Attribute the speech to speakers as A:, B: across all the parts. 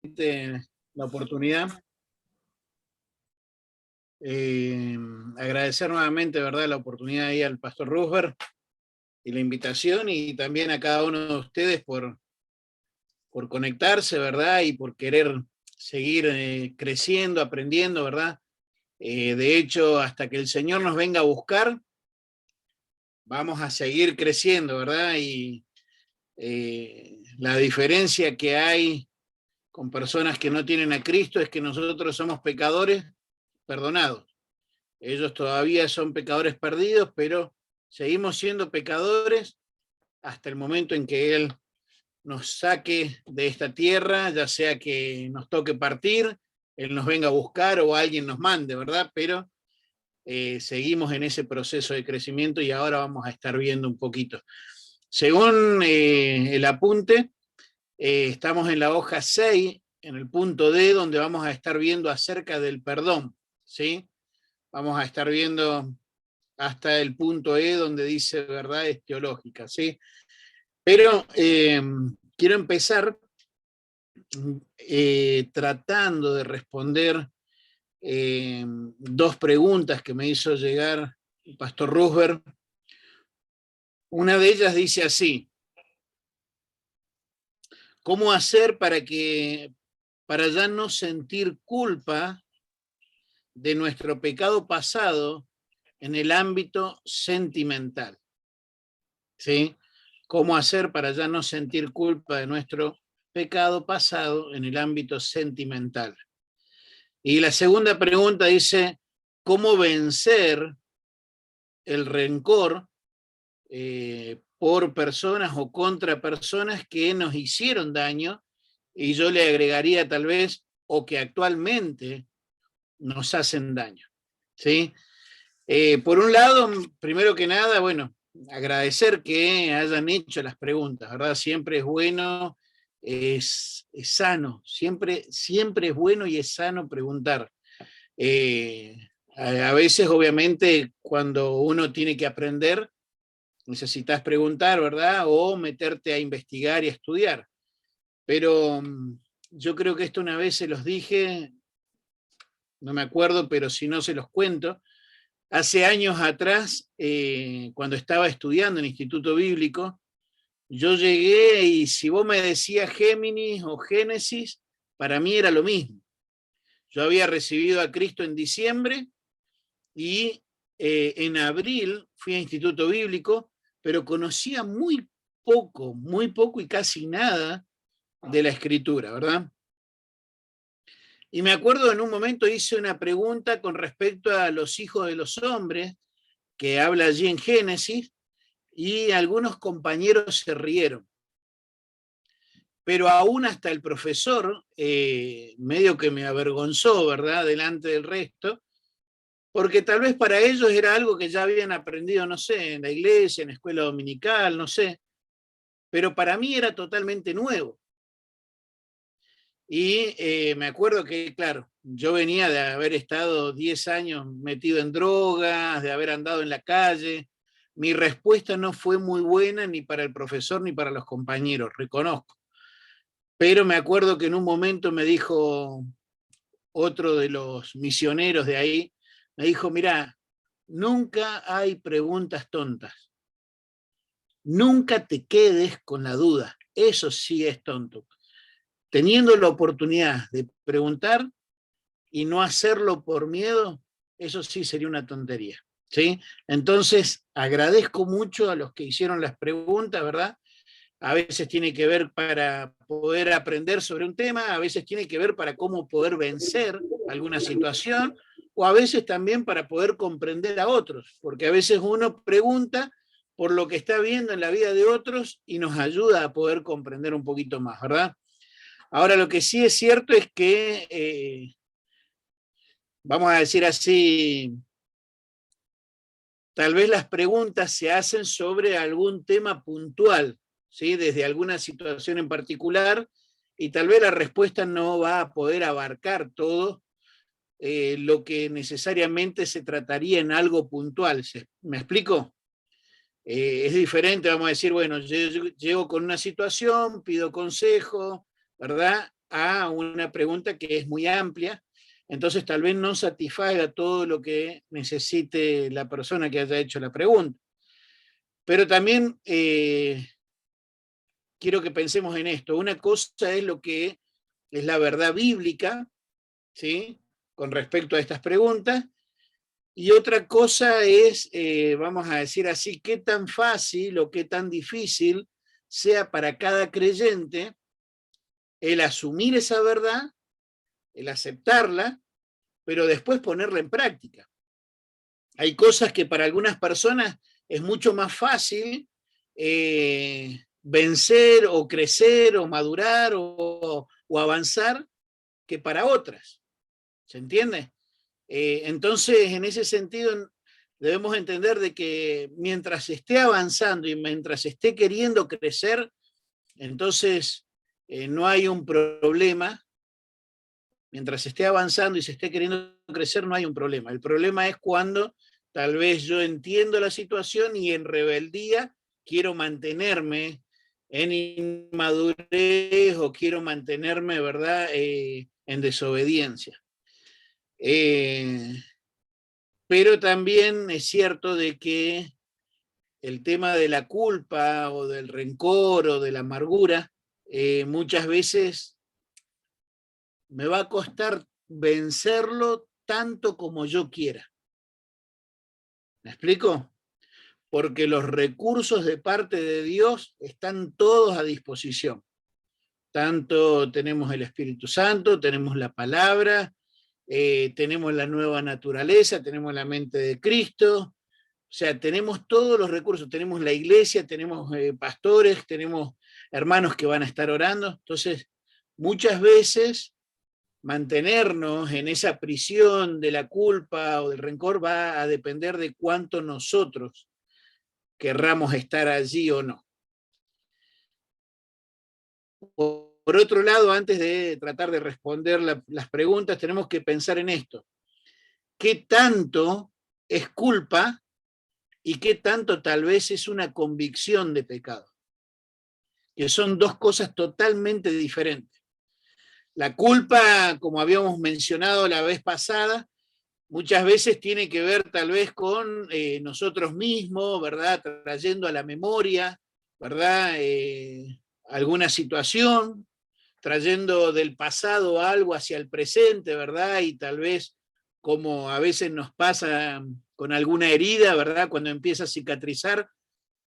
A: La oportunidad. Agradecer nuevamente, ¿verdad?, la oportunidad ahí al pastor Roosberg y la invitación, y también a cada uno de ustedes por conectarse, ¿verdad?, y por querer seguir creciendo, aprendiendo, ¿verdad? De hecho, hasta que el Señor nos venga a buscar, vamos a seguir creciendo, ¿verdad? Y la diferencia que hay con personas que no tienen a Cristo es que nosotros somos pecadores perdonados. Ellos todavía son pecadores perdidos, pero seguimos siendo pecadores hasta el momento en que Él nos saque de esta tierra, ya sea que nos toque partir, Él nos venga a buscar o alguien nos mande, ¿verdad? Pero seguimos en ese proceso de crecimiento y ahora vamos a estar viendo un poquito. Según el apunte, estamos en la hoja 6, en el punto D, donde vamos a estar viendo acerca del perdón, ¿sí? Vamos a estar viendo hasta el punto E, donde dice verdades teológicas, ¿sí? Pero quiero empezar tratando de responder dos preguntas que me hizo llegar el pastor Roosberg. Una de ellas dice así: ¿cómo hacer para ya no sentir culpa de nuestro pecado pasado en el ámbito sentimental? ¿Sí? ¿Cómo hacer para ya no sentir culpa de nuestro pecado pasado en el ámbito sentimental? Y la segunda pregunta dice: ¿cómo vencer el rencor por personas o contra personas que nos hicieron daño? Y yo le agregaría tal vez, o que actualmente nos hacen daño, ¿sí? Por un lado, primero que nada, bueno, agradecer que hayan hecho las preguntas, ¿verdad? Siempre es bueno, es sano, siempre es bueno y es sano preguntar. A veces, obviamente, cuando uno tiene que aprender, necesitas preguntar, ¿verdad? O meterte a investigar y a estudiar. Pero yo creo que esto una vez se los dije, no me acuerdo, pero si no se los cuento. Hace años atrás, cuando estaba estudiando en el Instituto Bíblico, yo llegué y si vos me decías Géminis o Génesis, para mí era lo mismo. Yo había recibido a Cristo en diciembre y en abril fui a Instituto Bíblico, pero conocía muy poco y casi nada de la Escritura, ¿verdad? Y me acuerdo en un momento hice una pregunta con respecto a los hijos de los hombres, que habla allí en Génesis, y algunos compañeros se rieron. Pero aún hasta el profesor, medio que me avergonzó, ¿verdad?, delante del resto, porque tal vez para ellos era algo que ya habían aprendido, no sé, en la iglesia, en la escuela dominical, no sé, pero para mí era totalmente nuevo. Y me acuerdo que, claro, yo venía de haber estado 10 años metido en drogas, de haber andado en la calle. Mi respuesta no fue muy buena ni para el profesor ni para los compañeros, reconozco. Pero me acuerdo que en un momento me dijo otro de los misioneros de ahí, me dijo: mirá, nunca hay preguntas tontas. Nunca te quedes con la duda. Eso sí es tonto. Teniendo la oportunidad de preguntar y no hacerlo por miedo, eso sí sería una tontería, ¿sí? Entonces, agradezco mucho a los que hicieron las preguntas, ¿verdad? A veces tiene que ver para poder aprender sobre un tema, a veces tiene que ver para cómo poder vencer alguna situación, o a veces también para poder comprender a otros, porque a veces uno pregunta por lo que está viendo en la vida de otros y nos ayuda a poder comprender un poquito más, ¿verdad? Ahora, lo que sí es cierto es que, vamos a decir así, tal vez las preguntas se hacen sobre algún tema puntual, ¿sí?, desde alguna situación en particular, y tal vez la respuesta no va a poder abarcar todo lo que necesariamente se trataría en algo puntual. ¿Me explico? Es diferente, vamos a decir, bueno, yo llego con una situación, pido consejo, ¿verdad? a una pregunta que es muy amplia, entonces tal vez no satisfaga todo lo que necesite la persona que haya hecho la pregunta. Pero también quiero que pensemos en esto. Una cosa es lo que es la verdad bíblica, ¿sí?, con respecto a estas preguntas, y otra cosa es, vamos a decir así, qué tan fácil o qué tan difícil sea para cada creyente el asumir esa verdad, el aceptarla, pero después ponerla en práctica. Hay cosas que para algunas personas es mucho más fácil vencer o crecer o madurar o avanzar que para otras. ¿Se entiende? Entonces, en ese sentido, debemos entender de que mientras esté avanzando y mientras esté queriendo crecer, entonces no hay un problema. Mientras esté avanzando y se esté queriendo crecer, no hay un problema. El problema es cuando tal vez yo entiendo la situación y en rebeldía quiero mantenerme en inmadurez o quiero mantenerme, ¿verdad?, en desobediencia. Pero también es cierto de que el tema de la culpa o del rencor o de la amargura, muchas veces me va a costar vencerlo tanto como yo quiera. ¿Me explico? Porque los recursos de parte de Dios están todos a disposición. Tanto tenemos el Espíritu Santo, tenemos la palabra, tenemos la nueva naturaleza, tenemos la mente de Cristo, o sea, tenemos todos los recursos, tenemos la iglesia, tenemos pastores, tenemos hermanos que van a estar orando. Entonces, muchas veces mantenernos en esa prisión de la culpa o del rencor va a depender de cuánto nosotros querramos estar allí o no. Por otro lado, antes de tratar de responder las preguntas, tenemos que pensar en esto. ¿Qué tanto es culpa y qué tanto tal vez es una convicción de pecado? Que son dos cosas totalmente diferentes. La culpa, como habíamos mencionado la vez pasada, muchas veces tiene que ver tal vez con nosotros mismos, ¿verdad? Trayendo a la memoria, ¿verdad? Alguna situación, trayendo del pasado algo hacia el presente, ¿verdad? Y tal vez, como a veces nos pasa con alguna herida, ¿verdad? Cuando empieza a cicatrizar,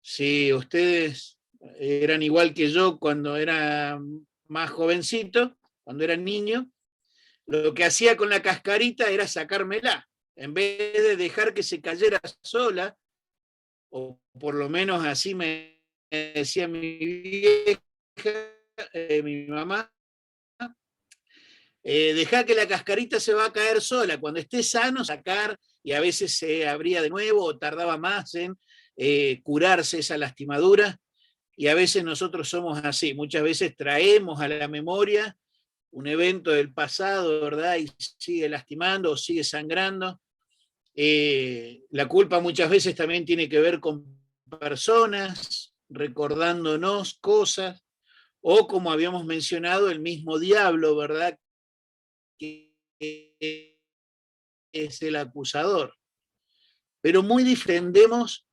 A: si ustedes eran igual que yo cuando era más jovencito, cuando era niño, lo que hacía con la cascarita era sacármela, en vez de dejar que se cayera sola, o por lo menos así me decía mi vieja, mi mamá, dejar que la cascarita se va a caer sola, cuando esté sano sacar, y a veces se abría de nuevo o tardaba más en curarse esa lastimadura, y a veces nosotros somos así, muchas veces traemos a la memoria un evento del pasado, ¿verdad? Y sigue lastimando o sigue sangrando. La culpa muchas veces también tiene que ver con personas, recordándonos cosas, o como habíamos mencionado, el mismo diablo, ¿verdad?, que es el acusador. Pero muy diferendemos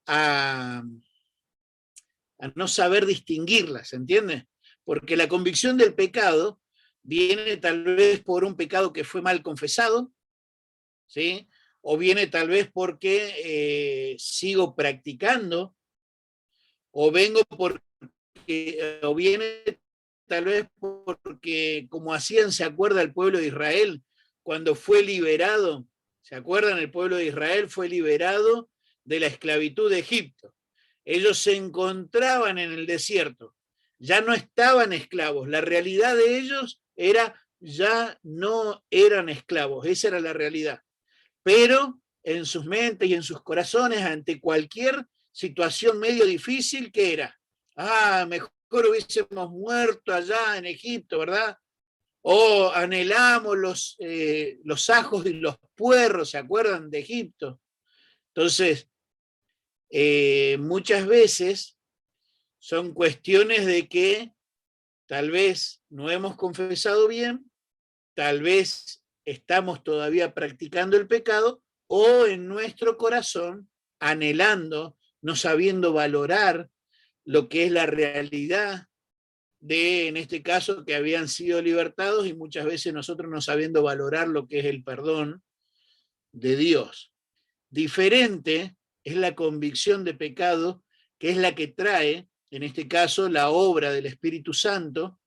A: a no saber distinguirlas, ¿entiendes? Porque la convicción del pecado viene tal vez por un pecado que fue mal confesado, ¿sí? O viene tal vez porque sigo practicando, o vengo porque, o viene tal vez porque, como hacían, se acuerda el pueblo de Israel, cuando fue liberado, ¿se acuerdan? El pueblo de Israel fue liberado de la esclavitud de Egipto. Ellos se encontraban en el desierto, ya no estaban esclavos, la realidad de ellos era, ya no eran esclavos, esa era la realidad. Pero en sus mentes y en sus corazones, ante cualquier situación medio difícil, ¿qué era? Mejor hubiésemos muerto allá en Egipto, ¿verdad? O anhelamos los ajos y los puerros, ¿se acuerdan de Egipto? Entonces, muchas veces son cuestiones de que tal vez no hemos confesado bien, tal vez estamos todavía practicando el pecado, o en nuestro corazón anhelando, no sabiendo valorar lo que es la realidad de, en este caso, que habían sido libertados, y muchas veces nosotros no sabiendo valorar lo que es el perdón de Dios. Diferente es la convicción de pecado, que es la que trae, en este caso, la obra del Espíritu Santo,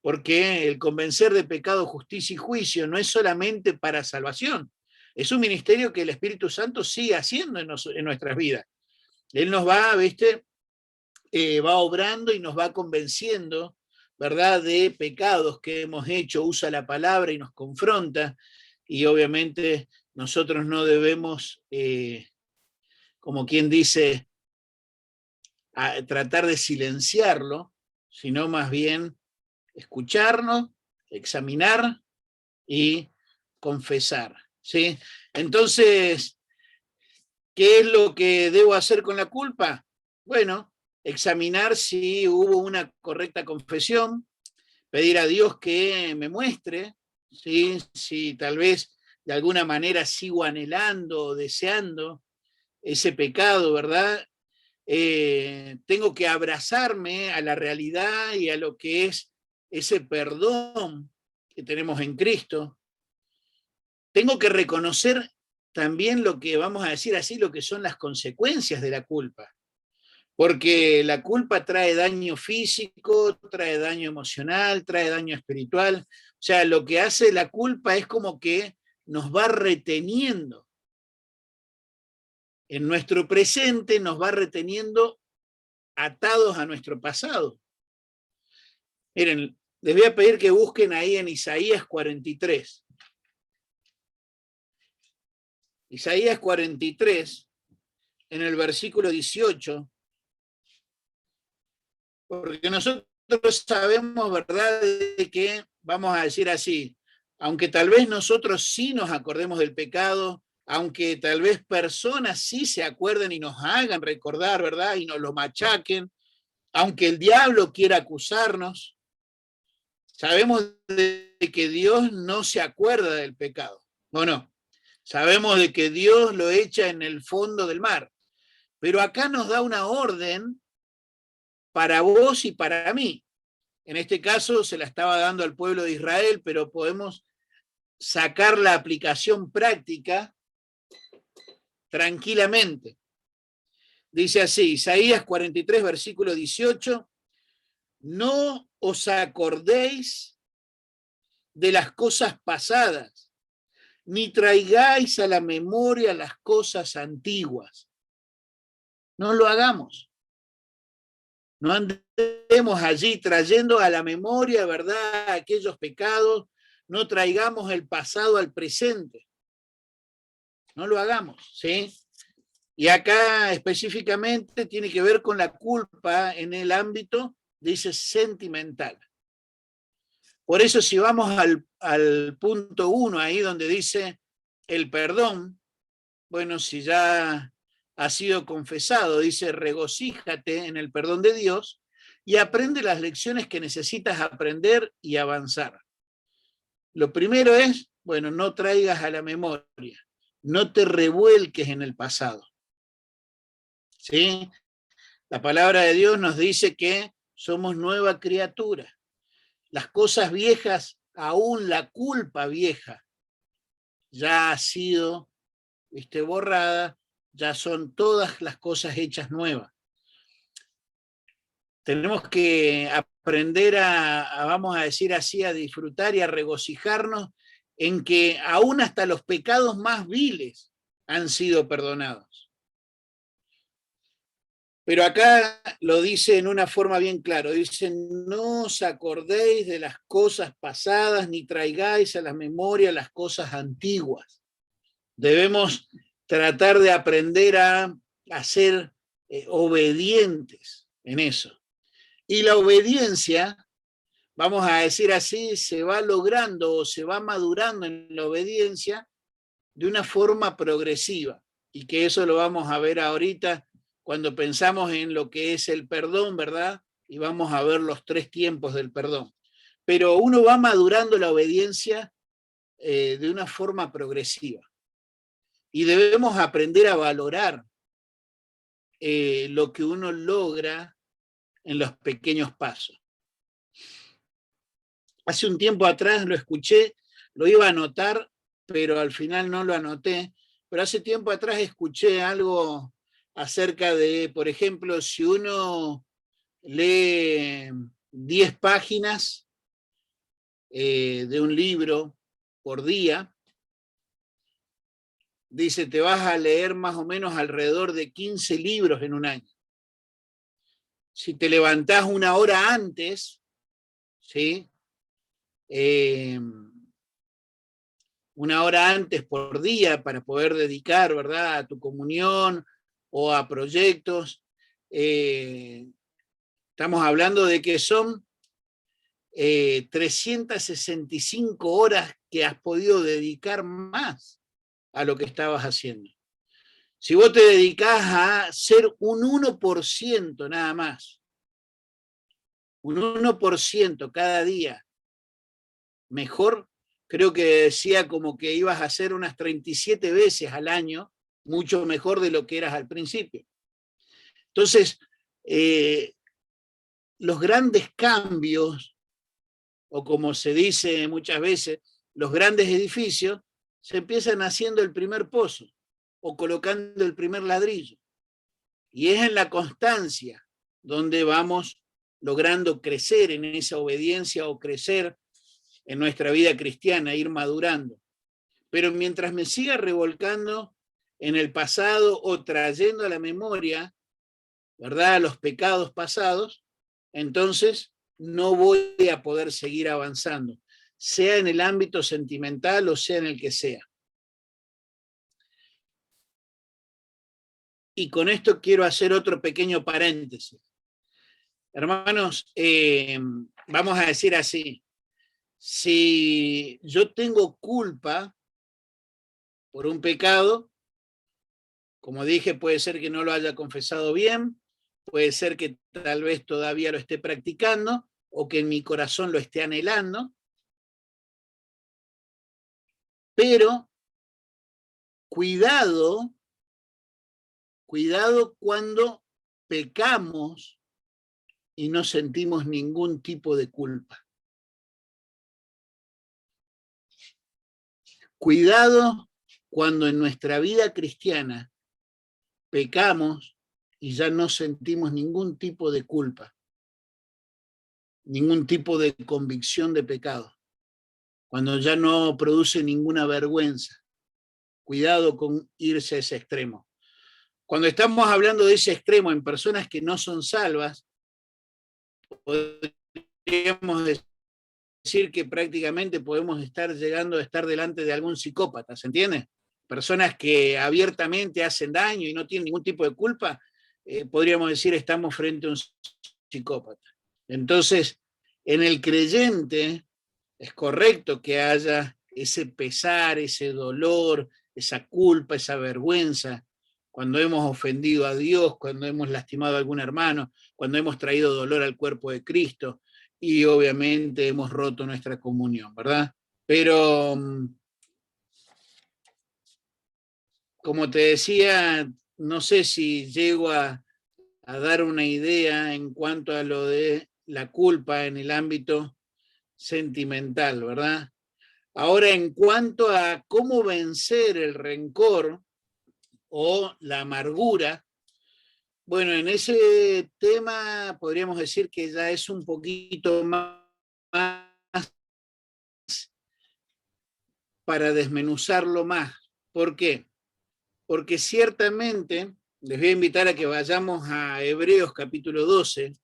A: porque el convencer de pecado, justicia y juicio no es solamente para salvación, es un ministerio que el Espíritu Santo sigue haciendo en nuestras vidas. Él nos va, va obrando y nos va convenciendo, ¿verdad?, de pecados que hemos hecho, usa la palabra y nos confronta, y obviamente nosotros no debemos, como quien dice, tratar de silenciarlo, sino más bien escucharnos, examinar y confesar, ¿sí? Entonces, ¿qué es lo que debo hacer con la culpa? Bueno, examinar si hubo una correcta confesión, pedir a Dios que me muestre, ¿sí? Si tal vez de alguna manera sigo anhelando o deseando ese pecado, ¿verdad? Tengo que abrazarme a la realidad y a lo que es ese perdón que tenemos en Cristo. Tengo que reconocer también lo que, vamos a decir así, lo que son las consecuencias de la culpa, porque la culpa trae daño físico, trae daño emocional, trae daño espiritual. O sea, lo que hace la culpa es como que nos va reteniendo en nuestro presente, nos va reteniendo atados a nuestro pasado. Miren, les voy a pedir que busquen ahí en Isaías 43. Isaías 43, en el versículo 18, porque nosotros sabemos, ¿verdad?, de que, vamos a decir así, aunque tal vez nosotros sí nos acordemos del pecado, aunque tal vez personas sí se acuerden y nos hagan recordar, ¿verdad?, y nos lo machaquen, aunque el diablo quiera acusarnos, sabemos de que Dios no se acuerda del pecado, ¿o no? Sabemos de que Dios lo echa en el fondo del mar, pero acá nos da una orden para vos y para mí. En este caso se la estaba dando al pueblo de Israel, pero podemos sacar la aplicación práctica tranquilamente. Dice así, Isaías 43, versículo 18, no os acordéis de las cosas pasadas, ni traigáis a la memoria las cosas antiguas. No lo hagamos. No andemos allí trayendo a la memoria, ¿verdad?, aquellos pecados. No traigamos el pasado al presente. No lo hagamos, ¿sí? Y acá específicamente tiene que ver con la culpa en el ámbito, dice, sentimental. Por eso si vamos al punto 1, ahí donde dice el perdón, bueno, si ya ha sido confesado, dice, regocíjate en el perdón de Dios y aprende las lecciones que necesitas aprender y avanzar. Lo primero es, bueno, no traigas a la memoria, no te revuelques en el pasado. ¿Sí? La palabra de Dios nos dice que somos nueva criatura. Las cosas viejas, aún la culpa vieja, ya ha sido borrada, ya son todas las cosas hechas nuevas. Tenemos que aprender vamos a decir así, a disfrutar y a regocijarnos en que aún hasta los pecados más viles han sido perdonados. Pero acá lo dice en una forma bien clara, dice, no os acordéis de las cosas pasadas, ni traigáis a la memoria las cosas antiguas. Debemos tratar de aprender a ser obedientes en eso. Y la obediencia, vamos a decir así, se va logrando o se va madurando en la obediencia de una forma progresiva. Y que eso lo vamos a ver ahorita cuando pensamos en lo que es el perdón, ¿verdad? y vamos a ver los 3 tiempos del perdón. Pero uno va madurando la obediencia de una forma progresiva. Y debemos aprender a valorar lo que uno logra en los pequeños pasos. Hace un tiempo atrás lo escuché, lo iba a anotar, pero al final no lo anoté. Pero hace tiempo atrás escuché algo acerca de, por ejemplo, si uno lee 10 páginas de un libro por día, dice, te vas a leer más o menos alrededor de 15 libros en un año. Si te levantás una hora antes, ¿sí? Una hora antes por día para poder dedicar, ¿verdad?, a tu comunión o a proyectos. Estamos hablando de que son 365 horas que has podido dedicar más a lo que estabas haciendo. Si vos te dedicás a ser un 1% nada más, un 1% cada día mejor, creo que decía como que ibas a hacer unas 37 veces al año, mucho mejor de lo que eras al principio. Entonces, los grandes cambios, o como se dice muchas veces, los grandes edificios, se empiezan haciendo el primer pozo o colocando el primer ladrillo. Y es en la constancia donde vamos logrando crecer en esa obediencia o crecer en nuestra vida cristiana, ir madurando. Pero mientras me siga revolcando en el pasado o trayendo a la memoria, ¿verdad?, los pecados pasados, entonces no voy a poder seguir avanzando, sea en el ámbito sentimental o sea en el que sea. Y con esto quiero hacer otro pequeño paréntesis. Hermanos, vamos a decir así, si yo tengo culpa por un pecado, como dije, puede ser que no lo haya confesado bien, puede ser que tal vez todavía lo esté practicando o que en mi corazón lo esté anhelando, pero cuidado cuando pecamos y no sentimos ningún tipo de culpa. Cuidado cuando en nuestra vida cristiana pecamos y ya no sentimos ningún tipo de culpa, ningún tipo de convicción de pecado, cuando ya no produce ninguna vergüenza. Cuidado con irse a ese extremo. Cuando estamos hablando de ese extremo en personas que no son salvas, podríamos decir que prácticamente podemos estar llegando a estar delante de algún psicópata, ¿se entiende? Personas que abiertamente hacen daño y no tienen ningún tipo de culpa, podríamos decir estamos frente a un psicópata. Entonces, en el creyente es correcto que haya ese pesar, ese dolor, esa culpa, esa vergüenza, cuando hemos ofendido a Dios, cuando hemos lastimado a algún hermano, cuando hemos traído dolor al cuerpo de Cristo y obviamente hemos roto nuestra comunión, ¿verdad? Pero, como te decía, no sé si llego a dar una idea en cuanto a lo de la culpa en el ámbito sentimental, ¿verdad? Ahora, en cuanto a cómo vencer el rencor o la amargura, bueno, en ese tema podríamos decir que ya es un poquito más para desmenuzarlo más. ¿Por qué? Porque ciertamente les voy a invitar a que vayamos a Hebreos capítulo 12.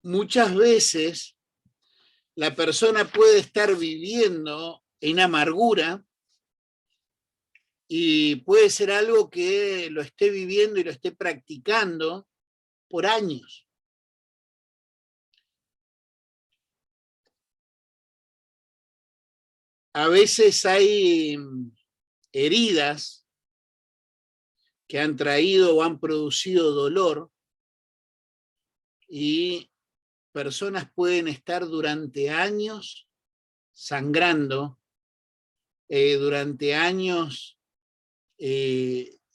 A: Muchas veces la persona puede estar viviendo en amargura y puede ser algo que lo esté viviendo y lo esté practicando por años. A veces hay heridas que han traído o han producido dolor, y personas pueden estar durante años sangrando, durante años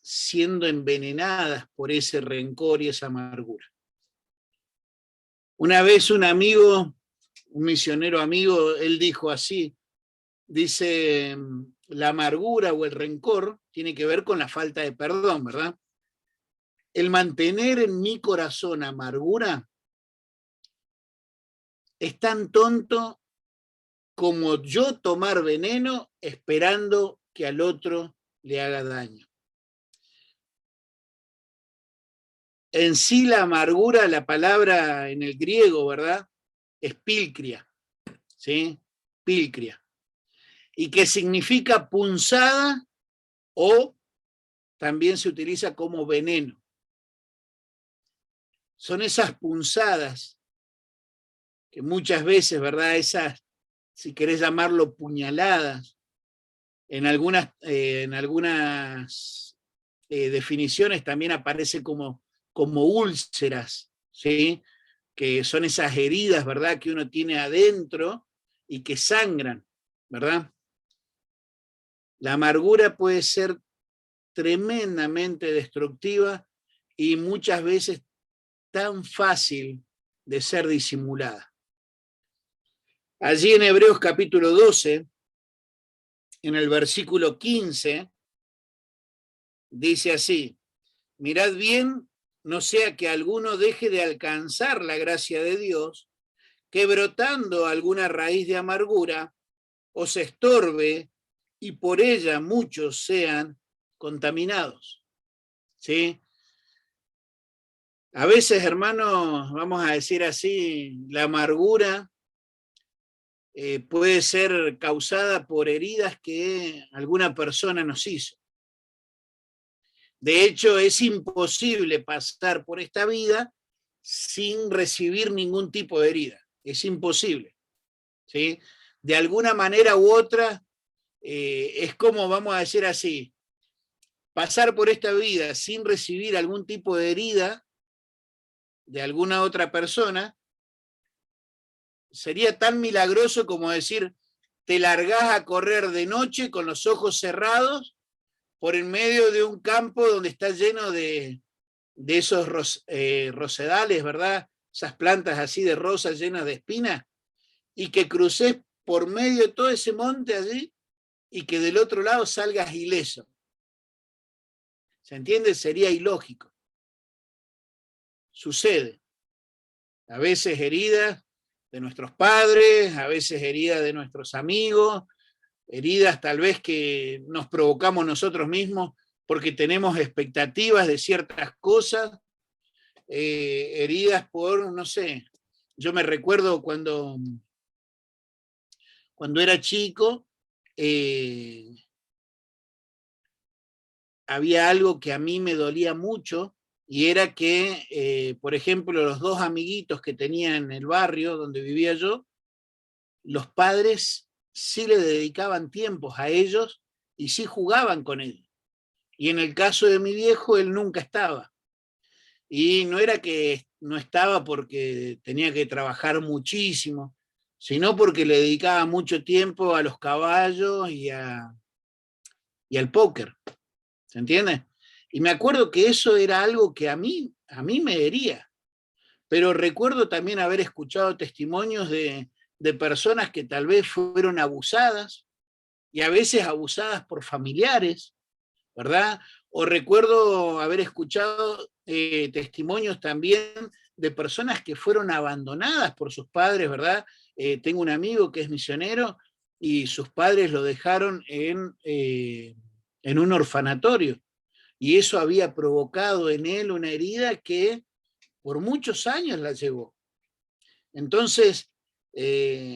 A: siendo envenenadas por ese rencor y esa amargura. Una vez un amigo, un misionero amigo, él dijo así, dice, la amargura o el rencor tiene que ver con la falta de perdón, ¿verdad? El mantener en mi corazón amargura es tan tonto como yo tomar veneno esperando que al otro le haga daño. En sí la amargura, la palabra en el griego, ¿verdad? Es pilcria, ¿sí? Pilcria. Y que significa punzada o también se utiliza como veneno. Son esas punzadas que muchas veces, ¿verdad? Esas, si querés llamarlo puñaladas, en algunas definiciones también aparece como úlceras, ¿sí? Que son esas heridas, ¿verdad? Que uno tiene adentro y que sangran, ¿verdad? La amargura puede ser tremendamente destructiva y muchas veces tan fácil de ser disimulada. Allí en Hebreos capítulo 12, en el versículo 15, dice así, mirad bien, no sea que alguno deje de alcanzar la gracia de Dios, que brotando alguna raíz de amargura os estorbe y por ella muchos sean contaminados. ¿Sí? A veces, hermanos, vamos a decir así, la amargura puede ser causada por heridas que alguna persona nos hizo. De hecho, es imposible pasar por esta vida sin recibir ningún tipo de herida. Es imposible. ¿Sí? De alguna manera u otra, es como, vamos a decir así, pasar por esta vida sin recibir algún tipo de herida de alguna otra persona, sería tan milagroso como decir, te largás a correr de noche con los ojos cerrados por en medio de un campo donde está lleno de esos rosedales, ¿verdad? Esas plantas así de rosas llenas de espinas, y que cruces por medio de todo ese monte allí y que del otro lado salgas ileso. ¿Se entiende? Sería ilógico. Sucede. A veces heridas de nuestros padres, a veces heridas de nuestros amigos, heridas tal vez que nos provocamos nosotros mismos porque tenemos expectativas de ciertas cosas, heridas por, no sé, yo me recuerdo cuando era chico, había algo que a mí me dolía mucho, y era que, por ejemplo, los dos amiguitos que tenía en el barrio donde vivía yo, los padres sí le dedicaban tiempos a ellos y sí jugaban con ellos. Y en el caso de mi viejo, él nunca estaba. Y no era que no estaba porque tenía que trabajar muchísimo, sino porque le dedicaba mucho tiempo a los caballos y al póker. ¿Se entiende? Y me acuerdo que eso era algo que a mí me hería. Pero recuerdo también haber escuchado testimonios de personas que tal vez fueron abusadas, y a veces abusadas por familiares, ¿verdad? O recuerdo haber escuchado testimonios también de personas que fueron abandonadas por sus padres, ¿verdad? Tengo un amigo que es misionero y sus padres lo dejaron en un orfanatorio, y eso había provocado en él una herida que por muchos años la llevó. Entonces,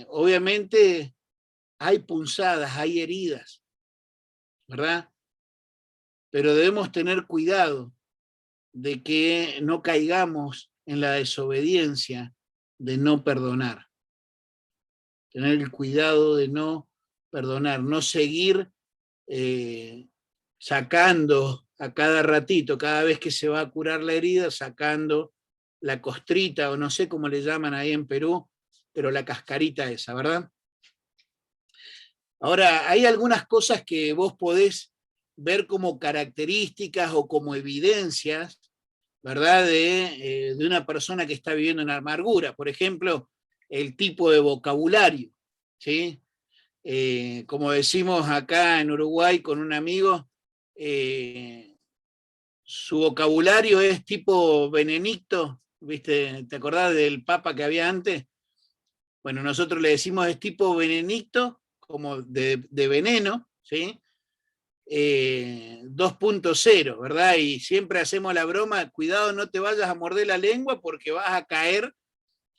A: obviamente hay punzadas, hay heridas, ¿verdad? Pero debemos tener cuidado de que no caigamos en la desobediencia de no perdonar. Tener el cuidado de no perdonar, no seguir sacando a cada ratito, cada vez que se va a curar la herida, sacando la costrita, o no sé cómo le llaman ahí en Perú, pero la cascarita esa, ¿verdad? Ahora, hay algunas cosas que vos podés ver como características o como evidencias, ¿verdad? De una persona que está viviendo en amargura. Por ejemplo, el tipo de vocabulario, ¿sí? Como decimos acá en Uruguay con un amigo, su vocabulario es tipo Benedicto, ¿viste? ¿Te acordás del papa que había antes? Bueno, nosotros le decimos es tipo Benedicto, como de veneno, ¿sí? 2.0, ¿verdad? Y siempre hacemos la broma, cuidado, no te vayas a morder la lengua porque vas a caer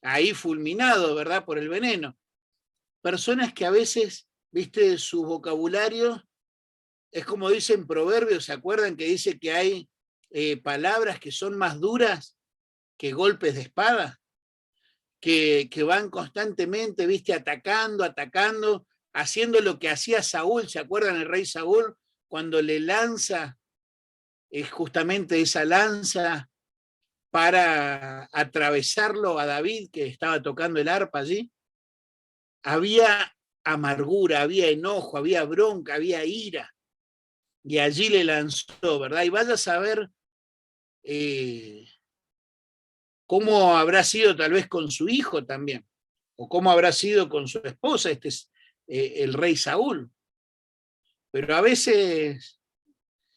A: ahí fulminado, ¿verdad? Por el veneno. Personas que a veces, viste, su vocabulario es como dicen proverbios, ¿se acuerdan que dice que hay palabras que son más duras que golpes de espada? Que van constantemente, viste, atacando, haciendo lo que hacía Saúl, ¿se acuerdan el rey Saúl? Cuando le lanza justamente esa lanza para atravesarlo a David, que estaba tocando el arpa allí, había amargura, había enojo, había bronca, había ira, y allí le lanzó, ¿verdad? Y vaya a saber cómo habrá sido tal vez con su hijo también, o cómo habrá sido con su esposa, este es el rey Saúl. Pero a veces,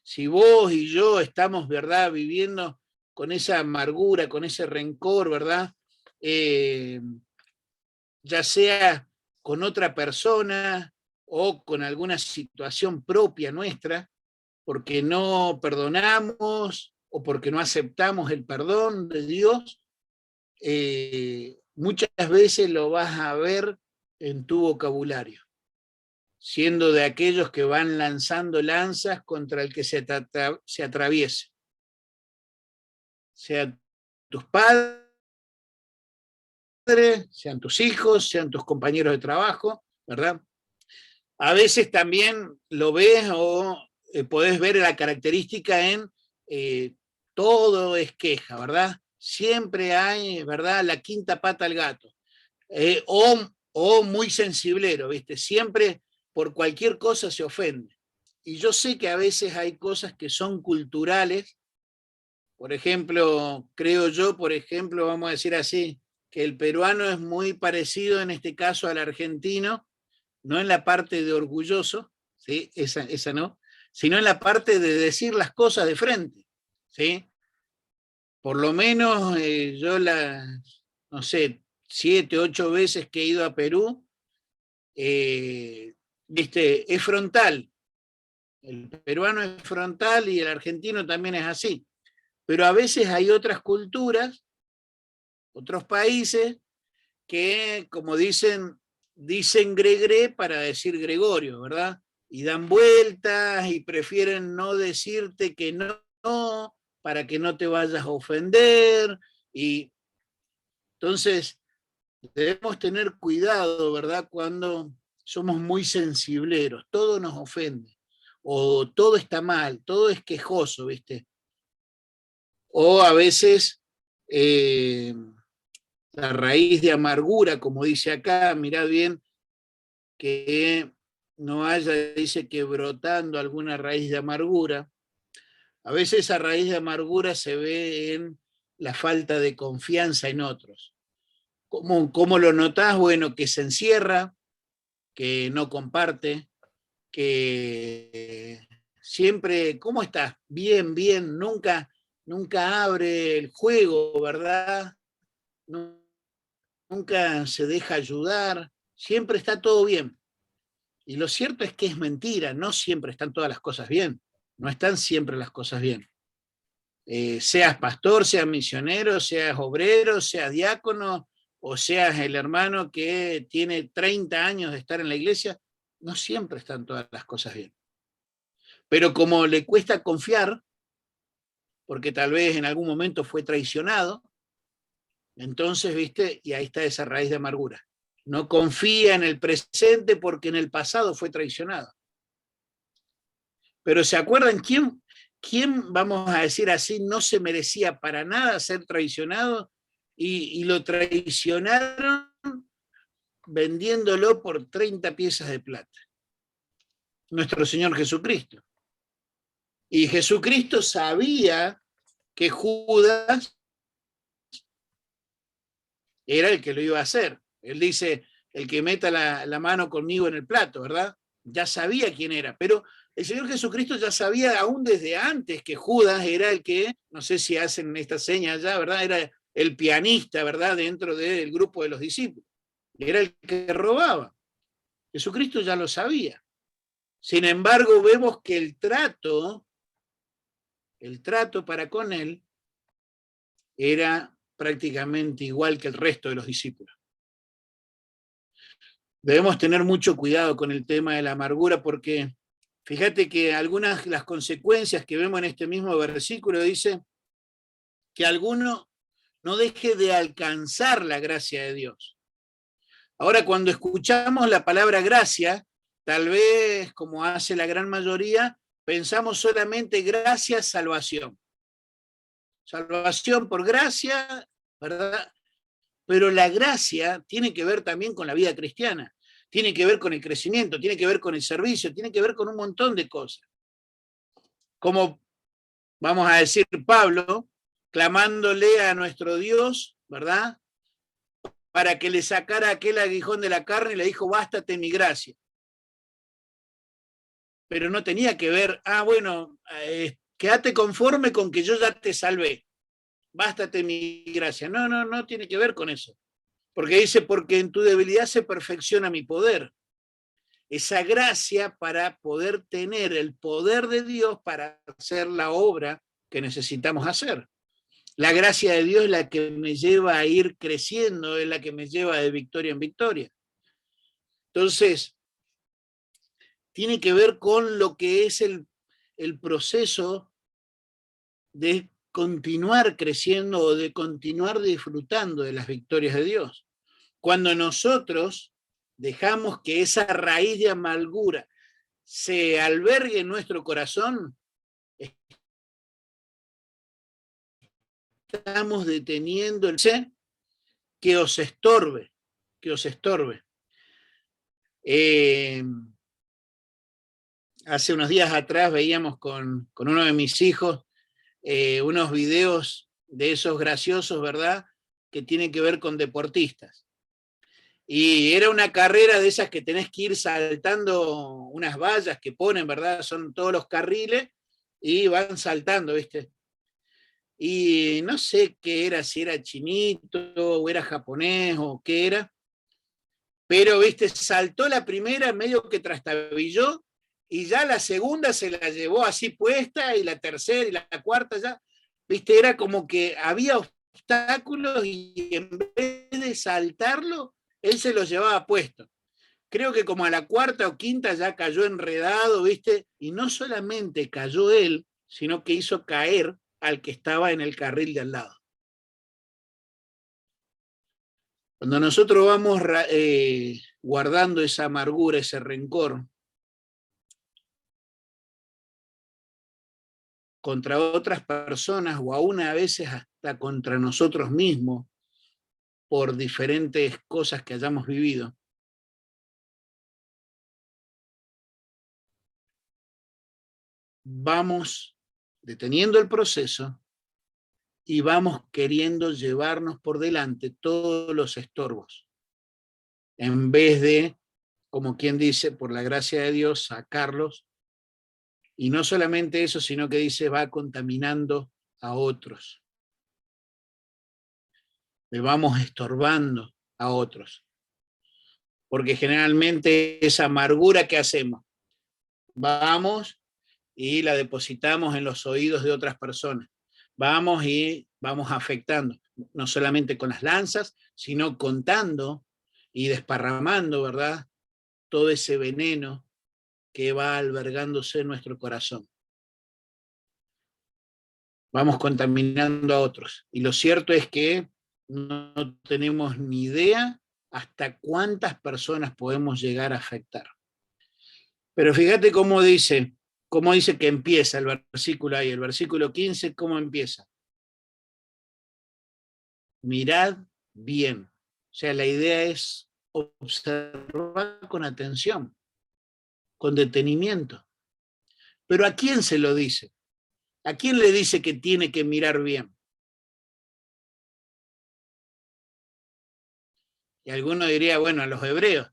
A: si vos y yo estamos, ¿verdad?, viviendo con esa amargura, con ese rencor, ¿verdad? Ya sea con otra persona o con alguna situación propia nuestra, porque no perdonamos o porque no aceptamos el perdón de Dios, muchas veces lo vas a ver en tu vocabulario, siendo de aquellos que van lanzando lanzas contra el que se atraviese, sean tus padres, sean tus hijos, sean tus compañeros de trabajo, ¿verdad? A veces también lo ves o podés ver la característica en todo es queja, ¿verdad? Siempre hay, ¿verdad?, la quinta pata al gato. O muy sensiblero, ¿viste? Siempre por cualquier cosa se ofende. Y yo sé que a veces hay cosas que son culturales, por ejemplo, creo yo, por ejemplo, vamos a decir así, que el peruano es muy parecido en este caso al argentino, no en la parte de orgulloso, ¿sí? Esa no, sino en la parte de decir las cosas de frente, ¿sí? Por lo menos yo no sé, 7, 8 veces que he ido a Perú, viste, es frontal. El peruano es frontal y el argentino también es así. Pero a veces hay otras culturas, otros países, que como dicen Gregre para decir Gregorio, ¿verdad? Y dan vueltas y prefieren no decirte que no, para que no te vayas a ofender. Y entonces debemos tener cuidado, ¿verdad? Cuando somos muy sensibleros, todo nos ofende, o todo está mal, todo es quejoso, ¿viste? O a veces la raíz de amargura, como dice acá, mirad bien, que no haya, dice que brotando alguna raíz de amargura. A veces esa raíz de amargura se ve en la falta de confianza en otros. ¿Cómo lo notás? Bueno, que se encierra, que no comparte, que siempre, ¿cómo estás? Bien, bien, nunca abre el juego, ¿verdad? Nunca se deja ayudar, siempre está todo bien. Y lo cierto es que es mentira, no siempre están todas las cosas bien, no están siempre las cosas bien. Seas pastor, seas misionero, seas obrero, seas diácono, o seas el hermano que tiene 30 años de estar en la iglesia, no siempre están todas las cosas bien. Pero como le cuesta confiar, porque tal vez en algún momento fue traicionado, entonces, ¿viste? Y ahí está esa raíz de amargura. No confía en el presente porque en el pasado fue traicionado. Pero ¿se acuerdan ¿quién, vamos a decir así, no se merecía para nada ser traicionado y lo traicionaron vendiéndolo por 30 piezas de plata? Nuestro Señor Jesucristo. Y Jesucristo sabía que Judas era el que lo iba a hacer. Él dice, el que meta la mano conmigo en el plato, ¿verdad? Ya sabía quién era, pero el Señor Jesucristo ya sabía aún desde antes que Judas era el que, no sé si hacen esta seña ya, ¿verdad? Era el pianista, ¿verdad? Dentro del grupo de los discípulos. Era el que robaba. Jesucristo ya lo sabía. Sin embargo, vemos que el trato para con él era prácticamente igual que el resto de los discípulos. Debemos tener mucho cuidado con el tema de la amargura porque fíjate que algunas de las consecuencias que vemos en este mismo versículo dice que alguno no deje de alcanzar la gracia de Dios. Ahora, cuando escuchamos la palabra gracia, tal vez, como hace la gran mayoría, pensamos solamente gracia, salvación. Salvación por gracia, ¿verdad? Pero la gracia tiene que ver también con la vida cristiana, tiene que ver con el crecimiento, tiene que ver con el servicio, tiene que ver con un montón de cosas. Como vamos a decir Pablo, clamándole a nuestro Dios, ¿verdad? Para que le sacara aquel aguijón de la carne y le dijo, bástate mi gracia. Pero no tenía que ver, bueno, quédate conforme con que yo ya te salvé, bástate mi gracia. No tiene que ver con eso. Porque dice, porque en tu debilidad se perfecciona mi poder. Esa gracia para poder tener el poder de Dios para hacer la obra que necesitamos hacer. La gracia de Dios es la que me lleva a ir creciendo, es la que me lleva de victoria en victoria. Entonces, tiene que ver con lo que es el proceso de continuar creciendo o de continuar disfrutando de las victorias de Dios. Cuando nosotros dejamos que esa raíz de amargura se albergue en nuestro corazón, estamos deteniendo el ser que os estorbe, que os estorbe. Hace unos días atrás veíamos con uno de mis hijos unos videos de esos graciosos, ¿verdad? Que tienen que ver con deportistas. Y era una carrera de esas que tenés que ir saltando unas vallas que ponen, ¿verdad? Son todos los carriles y van saltando, ¿viste? Y no sé qué era, si era chinito o era japonés o qué era, pero, ¿viste? Saltó la primera, medio que trastabilló, y ya la segunda se la llevó así puesta, y la tercera y la cuarta ya, ¿viste? Era como que había obstáculos y en vez de saltarlo, él se los llevaba puesto. Creo que como a la cuarta o quinta ya cayó enredado, ¿viste? Y no solamente cayó él, sino que hizo caer al que estaba en el carril de al lado. Cuando nosotros vamos guardando esa amargura, ese rencor contra otras personas o aún a veces hasta contra nosotros mismos por diferentes cosas que hayamos vivido, vamos deteniendo el proceso y vamos queriendo llevarnos por delante todos los estorbos, en vez de, como quien dice, por la gracia de Dios, sacarlos. Y no solamente eso, sino que dice, va contaminando a otros. Le vamos estorbando a otros. Porque generalmente esa amargura que hacemos, vamos y la depositamos en los oídos de otras personas. Vamos y vamos afectando, no solamente con las lanzas, sino contando y desparramando, ¿verdad? Todo ese veneno que va albergándose en nuestro corazón. Vamos contaminando a otros. Y lo cierto es que no tenemos ni idea hasta cuántas personas podemos llegar a afectar. Pero fíjate cómo dice, ¿Cómo dice que empieza el versículo ahí? El versículo 15, ¿cómo empieza? Mirad bien. O sea, la idea es observar con atención, con detenimiento. Pero ¿a quién se lo dice? ¿A quién le dice que tiene que mirar bien? Y alguno diría, bueno, a los hebreos,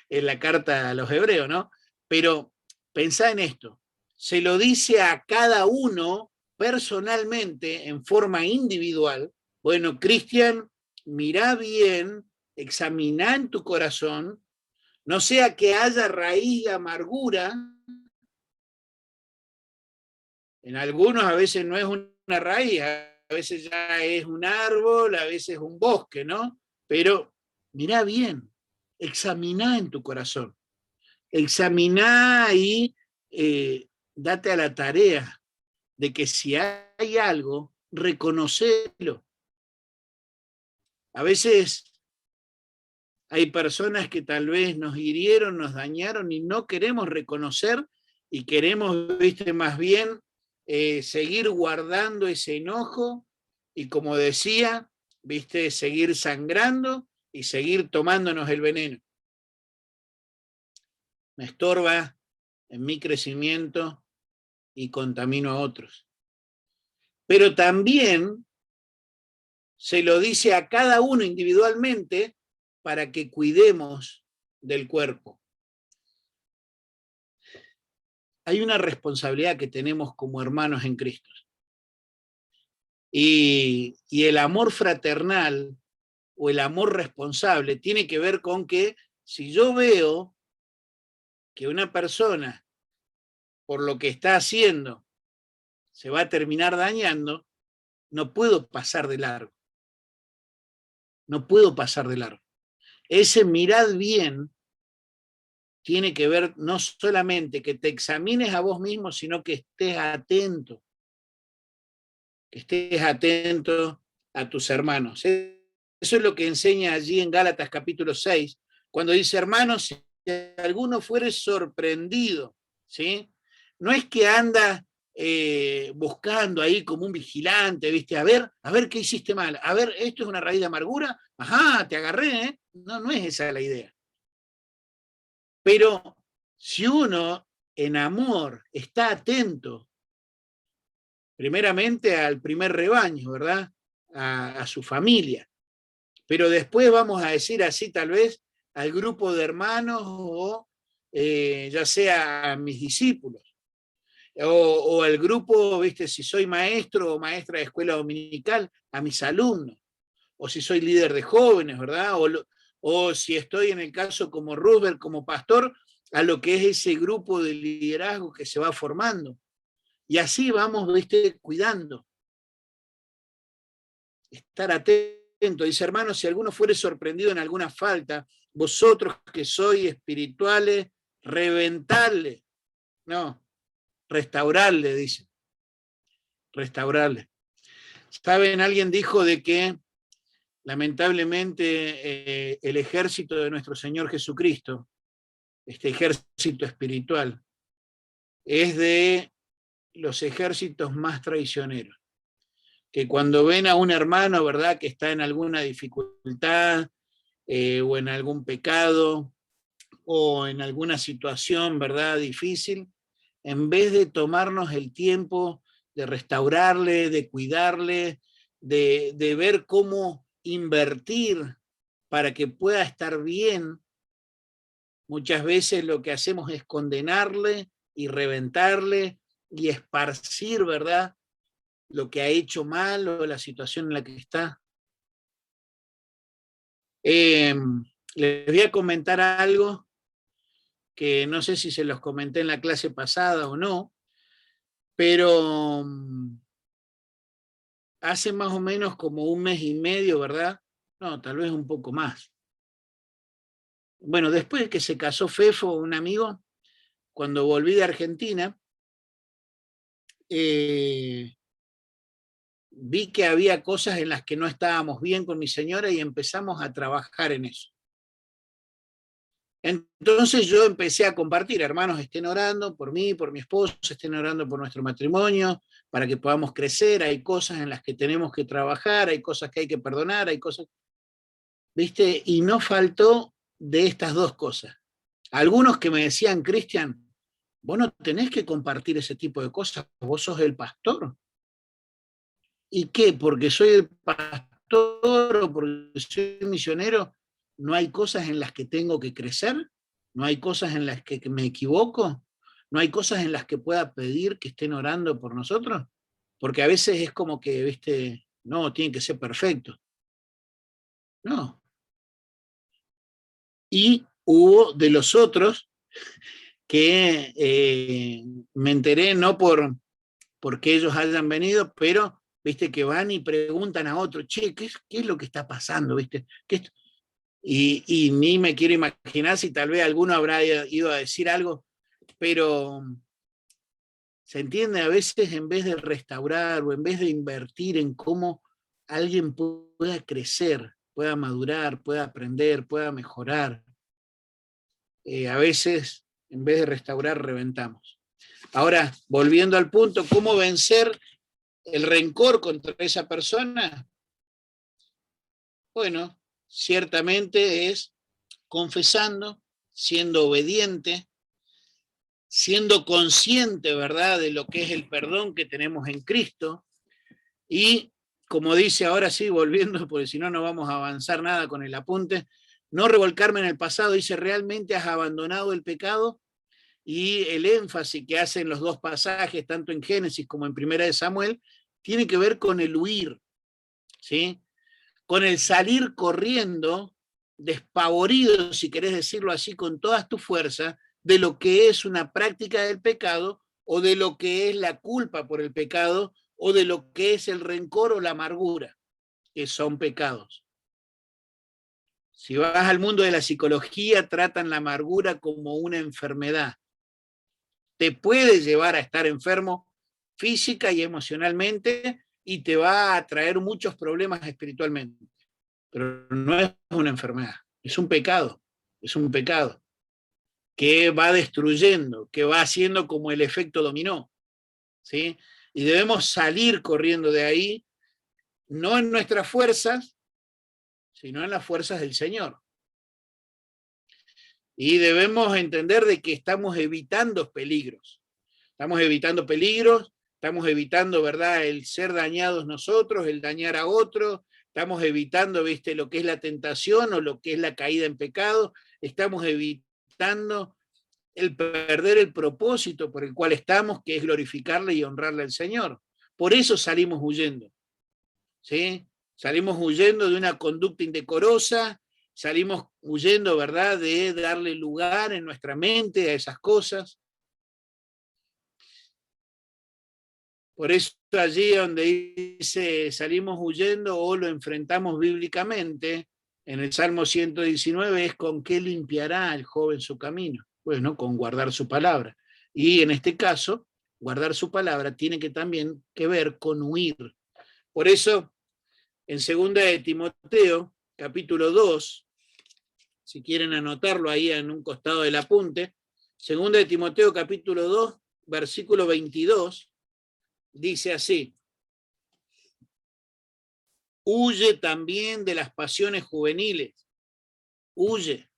A: en la carta a los hebreos, ¿no? Pero pensá en esto, se lo dice a cada uno personalmente, en forma individual. Bueno, Cristian, mirá bien, examiná en tu corazón, no sea que haya raíz de amargura. En algunos a veces no es una raíz, a veces ya es un árbol, a veces un bosque, ¿no? Pero mirá bien, examiná en tu corazón, examiná y date a la tarea de que si hay algo, reconocelo. A veces hay personas que tal vez nos hirieron, nos dañaron y no queremos reconocer y queremos, viste, más bien seguir guardando ese enojo y, como decía, viste, seguir sangrando y seguir tomándonos el veneno. Me estorba en mi crecimiento y contamino a otros. Pero también se lo dice a cada uno individualmente para que cuidemos del cuerpo. Hay una responsabilidad que tenemos como hermanos en Cristo. Y el amor fraternal o el amor responsable tiene que ver con que si yo veo que una persona, por lo que está haciendo, se va a terminar dañando, no puedo pasar de largo. No puedo pasar de largo. Ese mirad bien tiene que ver no solamente que te examines a vos mismo, sino que estés atento a tus hermanos. Eso es lo que enseña allí en Gálatas capítulo 6, cuando dice, hermanos, si alguno fuere sorprendido, ¿sí? No es que anda buscando ahí como un vigilante, ¿viste? A ver qué hiciste mal, a ver, esto es una raíz de amargura, ajá, te agarré, ¿eh? No, no es esa la idea. Pero si uno en amor está atento, primeramente al primer rebaño, ¿verdad? A su familia. Pero después vamos a decir así tal vez al grupo de hermanos o ya sea a mis discípulos. O al grupo, viste, si soy maestro o maestra de escuela dominical, a mis alumnos. O si soy líder de jóvenes, ¿verdad? O si estoy en el caso como Roosevelt, como pastor, a lo que es ese grupo de liderazgo que se va formando. Y así vamos, viste, cuidando. Estar atento. Dice, hermanos, si alguno fuere sorprendido en alguna falta, vosotros que sois espirituales, reventadle. No, restaurarle, dice. Restaurarle. ¿Saben? Alguien dijo de que lamentablemente el ejército de nuestro Señor Jesucristo, este ejército espiritual, es de los ejércitos más traicioneros. Que cuando ven a un hermano, ¿verdad?, que está en alguna dificultad o en algún pecado o en alguna situación, ¿verdad?, difícil, en vez de tomarnos el tiempo de restaurarle, de cuidarle, de ver cómo invertir para que pueda estar bien, muchas veces lo que hacemos es condenarle y reventarle y esparcir, ¿verdad?, lo que ha hecho mal o la situación en la que está. Les voy a comentar algo que no sé si se los comenté en la clase pasada o no, pero hace más o menos como un mes y medio, ¿verdad? No, tal vez un poco más. Bueno, después de que se casó Fefo, un amigo, cuando volví de Argentina, vi que había cosas en las que no estábamos bien con mi señora y empezamos a trabajar en eso. Entonces yo empecé a compartir, hermanos, estén orando por mí, por mi esposo, estén orando por nuestro matrimonio, para que podamos crecer, hay cosas en las que tenemos que trabajar, hay cosas que hay que perdonar, hay cosas, ¿viste? Y no faltó de estas dos cosas. Algunos que me decían, Cristian, vos no tenés que compartir ese tipo de cosas, vos sos el pastor. ¿Y qué? Porque soy el pastor o porque soy misionero, ¿no hay cosas en las que tengo que crecer? ¿No hay cosas en las que me equivoco? ¿No hay cosas en las que pueda pedir que estén orando por nosotros? Porque a veces es como que, viste, no, tiene que ser perfecto. No. Y hubo de los otros que me enteré no porque ellos hayan venido, pero viste que van y preguntan a otro, che, ¿qué es lo que está pasando? ¿Viste? Y ni me quiero imaginar si tal vez alguno habrá ido a decir algo, pero se entiende, a veces en vez de restaurar o en vez de invertir en cómo alguien pueda crecer, pueda madurar, pueda aprender, pueda mejorar, a veces en vez de restaurar reventamos. Ahora, volviendo al punto, ¿cómo vencer el rencor contra esa persona? Bueno, ciertamente es confesando, siendo obediente, siendo consciente, ¿verdad?, de lo que es el perdón que tenemos en Cristo. Y como dice ahora sí, volviendo, porque si no, no vamos a avanzar nada con el apunte, no revolcarme en el pasado, dice, ¿realmente has abandonado el pecado? Y el énfasis que hacen los dos pasajes, tanto en Génesis como en Primera de Samuel, tiene que ver con el huir, ¿sí? Con el salir corriendo, despavorido, si querés decirlo así, con todas tus fuerzas, de lo que es una práctica del pecado o de lo que es la culpa por el pecado o de lo que es el rencor o la amargura, que son pecados. Si vas al mundo de la psicología, tratan la amargura como una enfermedad. Te puede llevar a estar enfermo física y emocionalmente y te va a traer muchos problemas espiritualmente. Pero no es una enfermedad, es un pecado que va destruyendo, que va haciendo como el efecto dominó, ¿sí? Y debemos salir corriendo de ahí, no en nuestras fuerzas, sino en las fuerzas del Señor. Y debemos entender de que estamos evitando peligros. Estamos evitando, ¿verdad?, el ser dañados nosotros, el dañar a otros, estamos evitando, ¿viste?, lo que es la tentación o lo que es la caída en pecado, estamos evitando el perder el propósito por el cual estamos, que es glorificarle y honrarle al Señor. Por eso salimos huyendo, ¿sí? Salimos huyendo de una conducta indecorosa, salimos huyendo, ¿verdad?, de darle lugar en nuestra mente a esas cosas. Por eso allí donde dice salimos huyendo o lo enfrentamos bíblicamente, en el Salmo 119 es con qué limpiará el joven su camino. Bueno, con guardar su palabra. Y en este caso, guardar su palabra tiene que también que ver con huir. Por eso, en 2 Timoteo, capítulo 2, si quieren anotarlo ahí en un costado del apunte, 2 Timoteo, capítulo 2, versículo 22, dice así: huye también de las pasiones juveniles, huye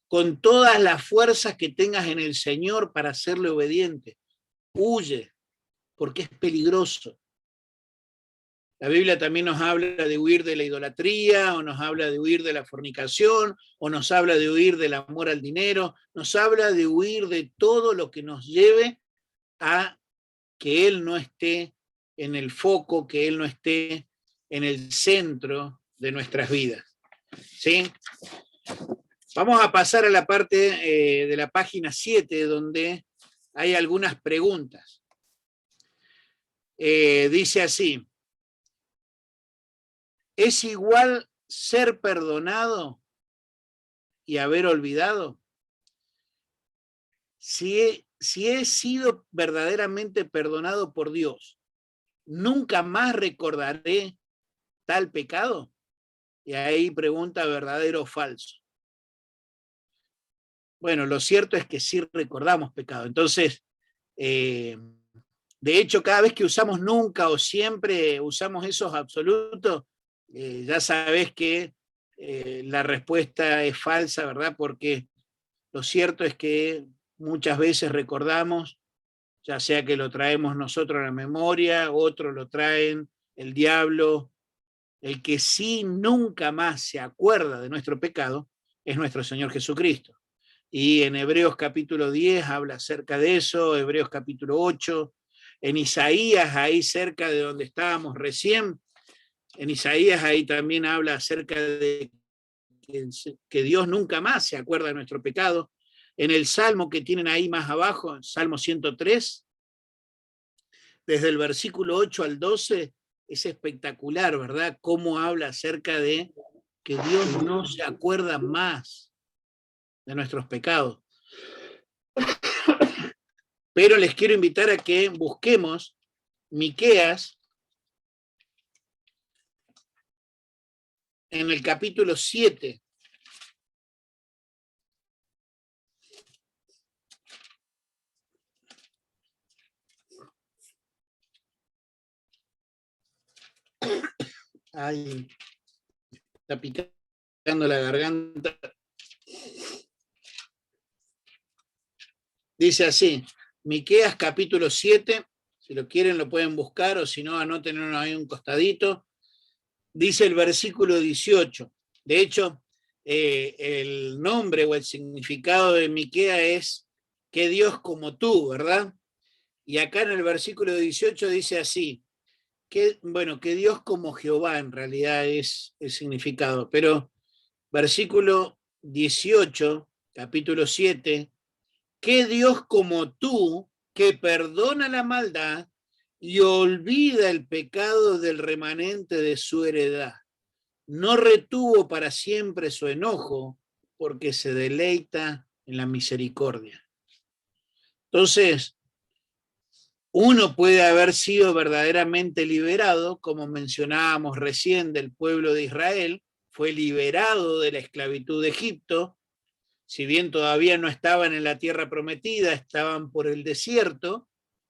A: con todas las fuerzas que tengas en el Señor para serle obediente, huye, porque es peligroso. La Biblia también nos habla de huir de la idolatría, o nos habla de huir de la fornicación, o nos habla de huir del amor al dinero, nos habla de huir de todo lo que nos lleve a que Él no esté en el foco, que Él no esté en el centro de nuestras vidas. ¿Sí? Vamos a pasar a la parte de la página 7, donde hay algunas preguntas. Dice así: ¿es igual ser perdonado y haber olvidado? Si he sido verdaderamente perdonado por Dios, ¿nunca más recordaré tal pecado? Y ahí pregunta verdadero o falso. bueno, lo cierto es que sí recordamos pecado. Entonces, de hecho, cada vez que usamos nunca o siempre usamos esos absolutos, ya sabes que la respuesta es falsa, ¿verdad? Porque lo cierto es que muchas veces recordamos, ya sea que lo traemos nosotros a la memoria, otros lo traen, el diablo. El que sí nunca más se acuerda de nuestro pecado es nuestro Señor Jesucristo. Y en Hebreos capítulo 10 habla acerca de eso, Hebreos capítulo 8, en Isaías, ahí cerca de donde estábamos recién, en Isaías ahí también habla acerca de que Dios nunca más se acuerda de nuestro pecado. En el Salmo que tienen ahí más abajo, Salmo 103, desde el versículo 8 al 12, es espectacular, ¿verdad? Cómo habla acerca de que Dios no se acuerda más de nuestros pecados. Pero les quiero invitar a que busquemos Miqueas en el capítulo 7. Ay, está picando la garganta. Dice así, Miqueas capítulo 7, si lo quieren lo pueden buscar, o si no, anótenlo ahí un costadito. Dice el versículo 18. De hecho, el nombre o el significado de Miqueas es que Dios como tú, ¿verdad? Y acá en el versículo 18 dice así, que, bueno, que Dios como Jehová en realidad es el significado, pero versículo 18, capítulo 7, que Dios como tú, que perdona la maldad y olvida el pecado del remanente de su heredad. No retuvo para siempre su enojo, porque se deleita en la misericordia. Entonces, uno puede haber sido verdaderamente liberado, como mencionábamos recién, del pueblo de Israel, fue liberado de la esclavitud de Egipto, si bien todavía no estaban en la tierra prometida, estaban por el desierto,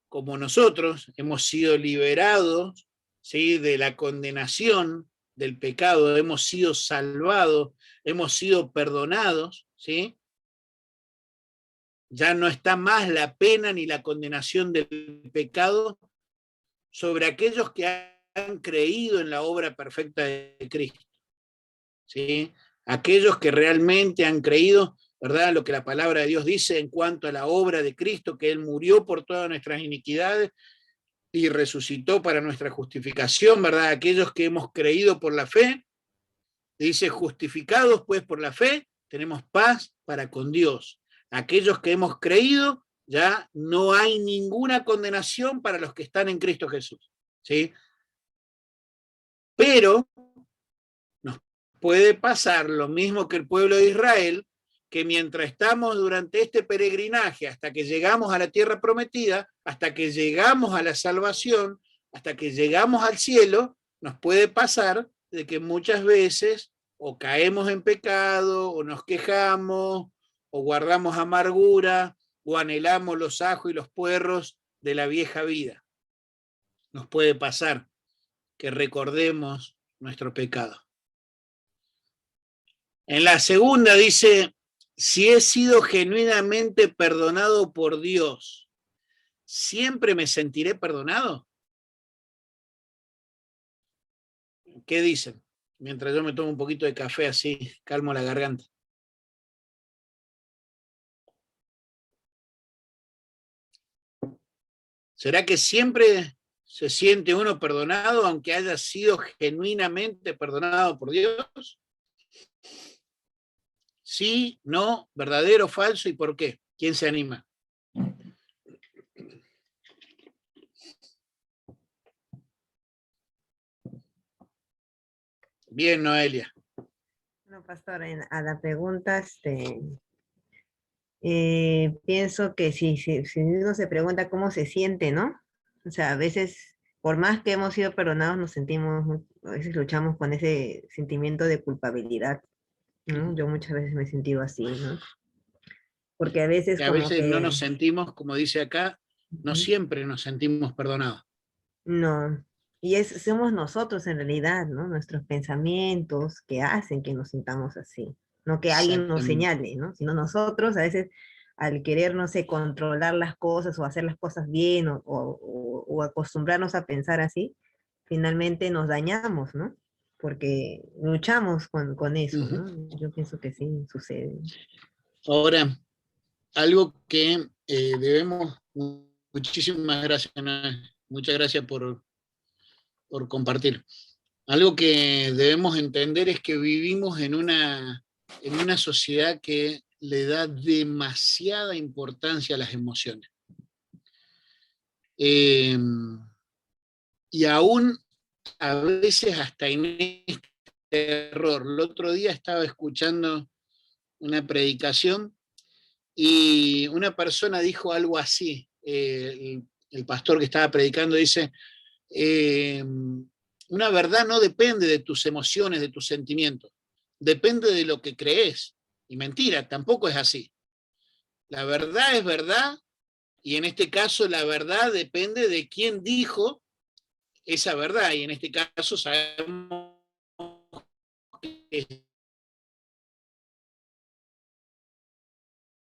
A: como nosotros, hemos sido liberados, ¿sí?, de la condenación del pecado, hemos sido salvados, hemos sido perdonados, ¿sí? Ya no está más la pena ni la condenación del pecado sobre aquellos que han creído en la obra perfecta de Cristo, ¿sí? Aquellos que realmente han creído, ¿verdad?, lo que la palabra de Dios dice en cuanto a la obra de Cristo, que Él murió por todas nuestras iniquidades y resucitó para nuestra justificación, ¿verdad? Aquellos que hemos creído por la fe, dice, justificados pues por la fe, tenemos paz para con Dios. Aquellos que hemos creído, ya no hay ninguna condenación para los que están en Cristo Jesús, ¿sí? Pero nos puede pasar lo mismo que el pueblo de Israel, que mientras estamos durante este peregrinaje, hasta que llegamos a la tierra prometida, hasta que llegamos a la salvación, hasta que llegamos al cielo, nos puede pasar de que muchas veces o caemos en pecado, o nos quejamos, o guardamos amargura, o anhelamos los ajos y los puerros de la vieja vida. Nos puede pasar que recordemos nuestro pecado. En la segunda dice, si he sido genuinamente perdonado por Dios, ¿siempre me sentiré perdonado? ¿Qué dicen? Mientras yo me tomo un poquito de café, así calmo la garganta. ¿Será que siempre se siente uno perdonado, aunque haya sido genuinamente perdonado por Dios? Sí, no, verdadero, falso, ¿y por qué? ¿Quién se anima? Bien, Noelia.
B: No, pastor, a la pregunta, pienso que si uno se pregunta cómo se siente, ¿no? O sea, a veces, por más que hemos sido perdonados, nos sentimos, a veces luchamos con ese sentimiento de culpabilidad, ¿no? Yo muchas veces me he sentido así, ¿no? porque a veces
A: Que a
B: como
A: veces no
B: que,
A: nos sentimos, como dice acá, no
B: ujú,
A: siempre nos sentimos perdonados.
B: no, y somos nosotros en realidad, ¿no? Nuestros pensamientos que hacen que nos sintamos así, no que alguien nos
A: Exactamente.
B: señale, ¿no? Sino nosotros a veces al querer, no sé, controlar las cosas o hacer las cosas bien o acostumbrarnos a pensar así, finalmente nos dañamos, ¿no? Porque luchamos con eso,
A: Ujú.
B: ¿no? Yo pienso que sí sucede.
A: Ahora, algo que debemos, muchísimas gracias, Ana, muchas gracias por compartir. Algo que debemos entender es que vivimos en una sociedad que le da demasiada importancia a las emociones. Eh, y aún a veces hasta en este error. El otro día estaba escuchando una predicación y una persona dijo algo así. El pastor que estaba predicando dice, una verdad no depende de tus emociones, de tus sentimientos, depende de lo que crees. Y mentira, tampoco es así. La verdad es verdad y en este caso la verdad depende de quién dijo esa verdad y en este caso sabemos que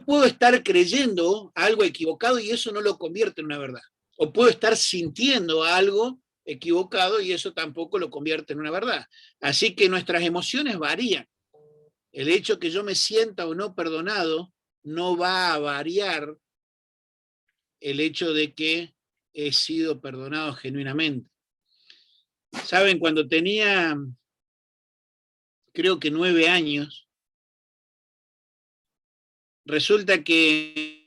A: puedo estar creyendo algo equivocado y eso no lo convierte en una verdad. O puedo estar sintiendo algo equivocado y eso tampoco lo convierte en una verdad. Así que nuestras emociones varían. El hecho que yo me sienta o no perdonado no va a variar el hecho de que he sido perdonado genuinamente. Saben, cuando tenía creo que 9 años, resulta que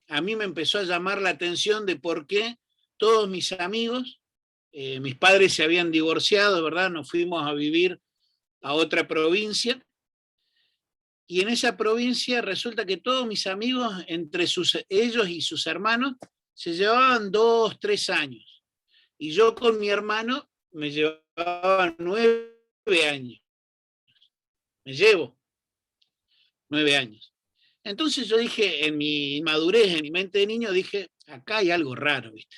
A: a mí me empezó a llamar la atención de por qué todos mis amigos, mis padres se habían divorciado, ¿verdad? Nos fuimos a vivir a otra provincia y en esa provincia resulta que todos mis amigos, entre ellos y sus hermanos, se llevaban 2, 3 años. Y yo con mi hermano me llevaba 9 años. Me llevo 9 años. Entonces yo dije, en mi inmadurez, en mi mente de niño, dije, acá hay algo raro, ¿viste?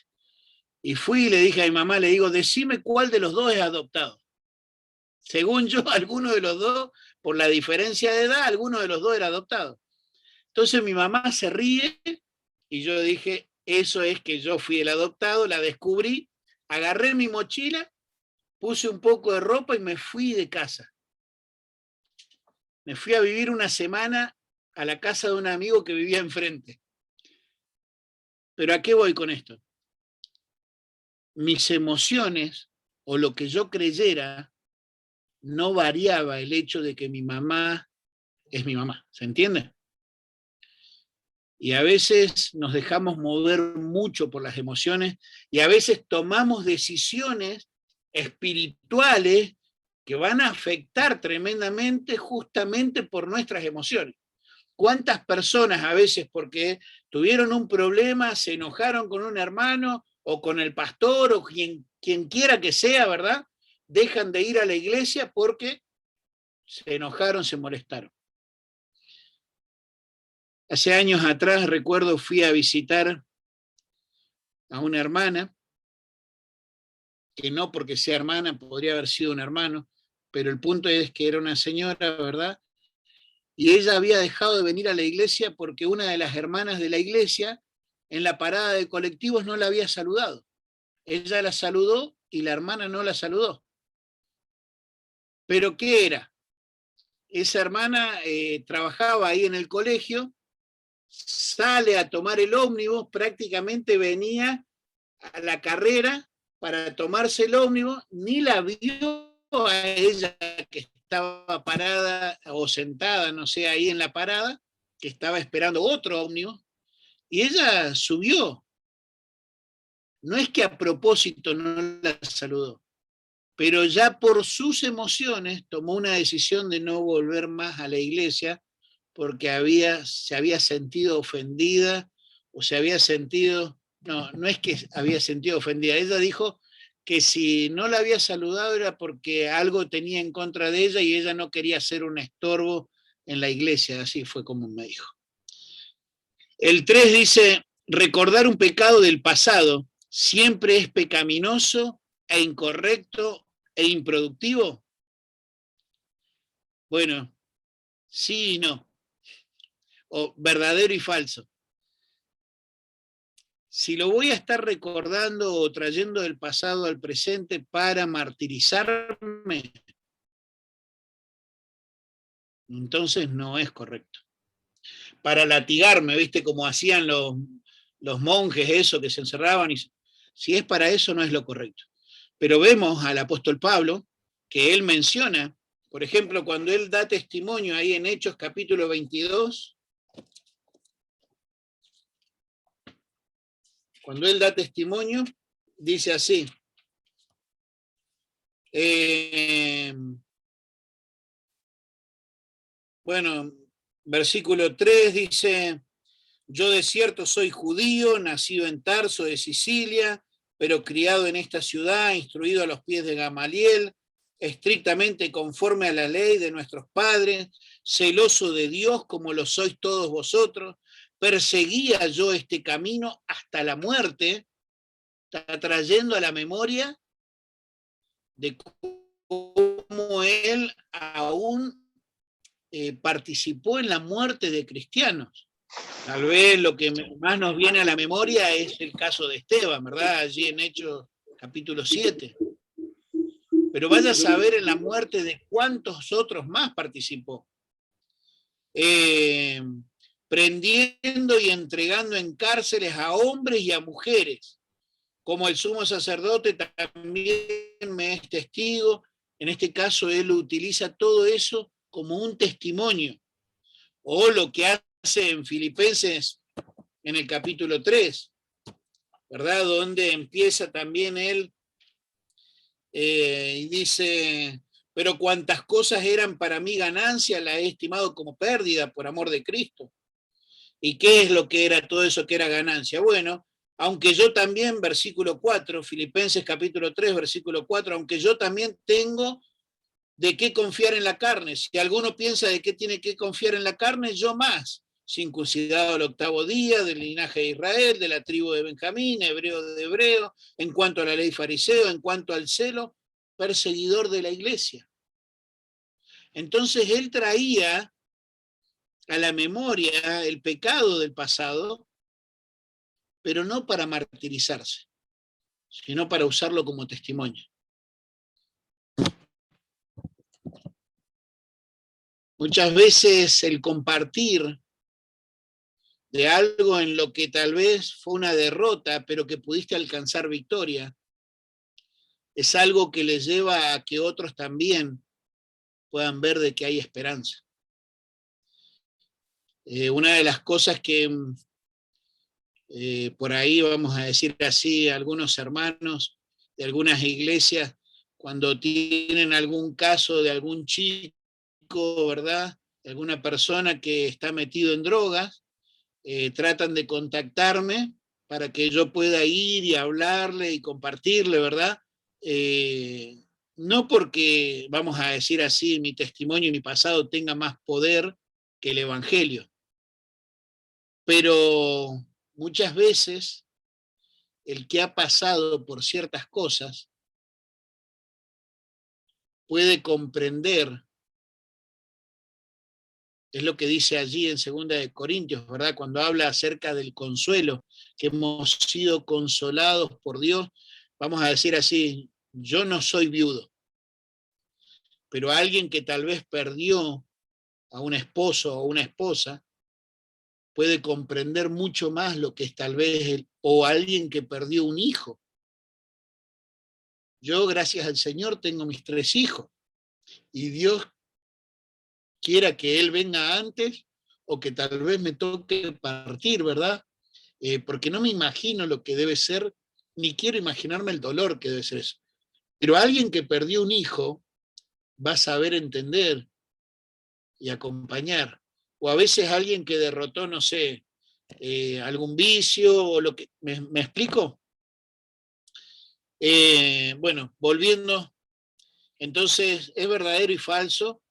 A: Y fui y le dije a mi mamá, le digo, decime cuál de los dos es adoptado. Según yo, alguno de los dos, por la diferencia de edad, alguno de los dos era adoptado. Entonces mi mamá se ríe y yo dije, eso es que yo fui el adoptado, la descubrí, agarré mi mochila, puse un poco de ropa y me fui de casa. Me fui a vivir una semana a la casa de un amigo que vivía enfrente. Pero ¿a qué voy con esto? Mis emociones o lo que yo creyera no variaba el hecho de que mi mamá es mi mamá. ¿Se entiende? Y a veces nos dejamos mover mucho por las emociones y a veces tomamos decisiones espirituales que van a afectar tremendamente justamente por nuestras emociones. ¿Cuántas personas a veces porque tuvieron un problema, se enojaron con un hermano o con el pastor o quien quiera que sea, ¿verdad? Dejan de ir a la iglesia porque se enojaron, se molestaron. Hace años atrás, recuerdo, fui a visitar a una hermana, que no porque sea hermana, podría haber sido un hermano, pero el punto es que era una señora, ¿verdad? Y ella había dejado de venir a la iglesia porque una de las hermanas de la iglesia en la parada de colectivos no la había saludado. Ella la saludó y la hermana no la saludó. ¿Pero qué era? Esa hermana trabajaba ahí en el colegio, sale a tomar el ómnibus, prácticamente venía a la carrera para tomarse el ómnibus, ni la vio a ella que estaba parada o sentada, no sé, ahí en la parada, que estaba esperando otro ómnibus, y ella subió. No es que a propósito no la saludó, pero ya por sus emociones tomó una decisión de no volver más a la iglesia porque se había sentido ofendida o se había sentido, no es que había sentido ofendida, ella dijo que si no la había saludado era porque algo tenía en contra de ella y ella no quería ser un estorbo en la iglesia, así fue como me dijo. El 3 dice, recordar un pecado del pasado siempre es pecaminoso e incorrecto e improductivo. Bueno, sí y no, o verdadero y falso. Si lo voy a estar recordando o trayendo del pasado al presente para martirizarme, entonces no es correcto. Para latigarme, ¿viste? Como hacían los monjes, eso, que se encerraban. Si es para eso, no es lo correcto. Pero vemos al apóstol Pablo que él menciona, por ejemplo, cuando él da testimonio ahí en Hechos capítulo 22, cuando él da testimonio, dice así, bueno, versículo 3 dice, yo de cierto soy judío, nacido en Tarso de Sicilia, pero criado en esta ciudad, instruido a los pies de Gamaliel, estrictamente conforme a la ley de nuestros padres, celoso de Dios como lo sois todos vosotros, perseguía yo este camino hasta la muerte, está trayendo a la memoria de cómo él aún participó en la muerte de cristianos. Tal vez lo que más nos viene a la memoria es el caso de Esteban, ¿verdad? Allí en Hechos capítulo 7. Pero vaya a saber en la muerte de cuántos otros más participó. Prendiendo y entregando en cárceles a hombres y a mujeres, como el sumo sacerdote también me es testigo. En este caso, él utiliza todo eso como un testimonio, o lo que hace en Filipenses en el capítulo 3, ¿verdad? Donde empieza también él y dice, pero cuantas cosas eran para mí ganancia, las he estimado como pérdida por amor de Cristo. ¿Y qué es lo que era todo eso que era ganancia? Bueno, aunque yo también, versículo 4, Filipenses capítulo 3, versículo 4, aunque yo también tengo de qué confiar en la carne. Si alguno piensa de qué tiene que confiar en la carne, yo más, circuncidado al 8º día, del linaje de Israel, de la tribu de Benjamín, hebreo de hebreo, en cuanto a la ley fariseo, en cuanto al celo, perseguidor de la iglesia. Entonces él traía a la memoria el pecado del pasado, pero no para martirizarse, sino para usarlo como testimonio. Muchas veces el compartir de algo en lo que tal vez fue una derrota, pero que pudiste alcanzar victoria, es algo que les lleva a que otros también puedan ver de que hay esperanza. Una de las cosas que por ahí, vamos a decir así, algunos hermanos de algunas iglesias, cuando tienen algún caso de algún chico, ¿verdad? De alguna persona que está metido en drogas, tratan de contactarme para que yo pueda ir y hablarle y compartirle, ¿verdad? No porque, vamos a decir así, mi testimonio y mi pasado tenga más poder que el Evangelio, pero muchas veces el que ha pasado por ciertas cosas puede comprender, es lo que dice allí en 2 Corintios, ¿verdad? Cuando habla acerca del consuelo, que hemos sido consolados por Dios, vamos a decir así, yo no soy viudo, pero alguien que tal vez perdió a un esposo o una esposa puede comprender mucho más lo que es tal vez o alguien que perdió un hijo. Yo, gracias al Señor, tengo mis 3 hijos y Dios quiera que Él venga antes o que tal vez me toque partir, ¿verdad? Porque no me imagino lo que debe ser, ni quiero imaginarme el dolor que debe ser eso. Pero alguien que perdió un hijo va a saber entender y acompañar. O a veces alguien que derrotó, no sé, algún vicio o lo que... ¿Me explico? Bueno, volviendo, entonces es verdadero y falso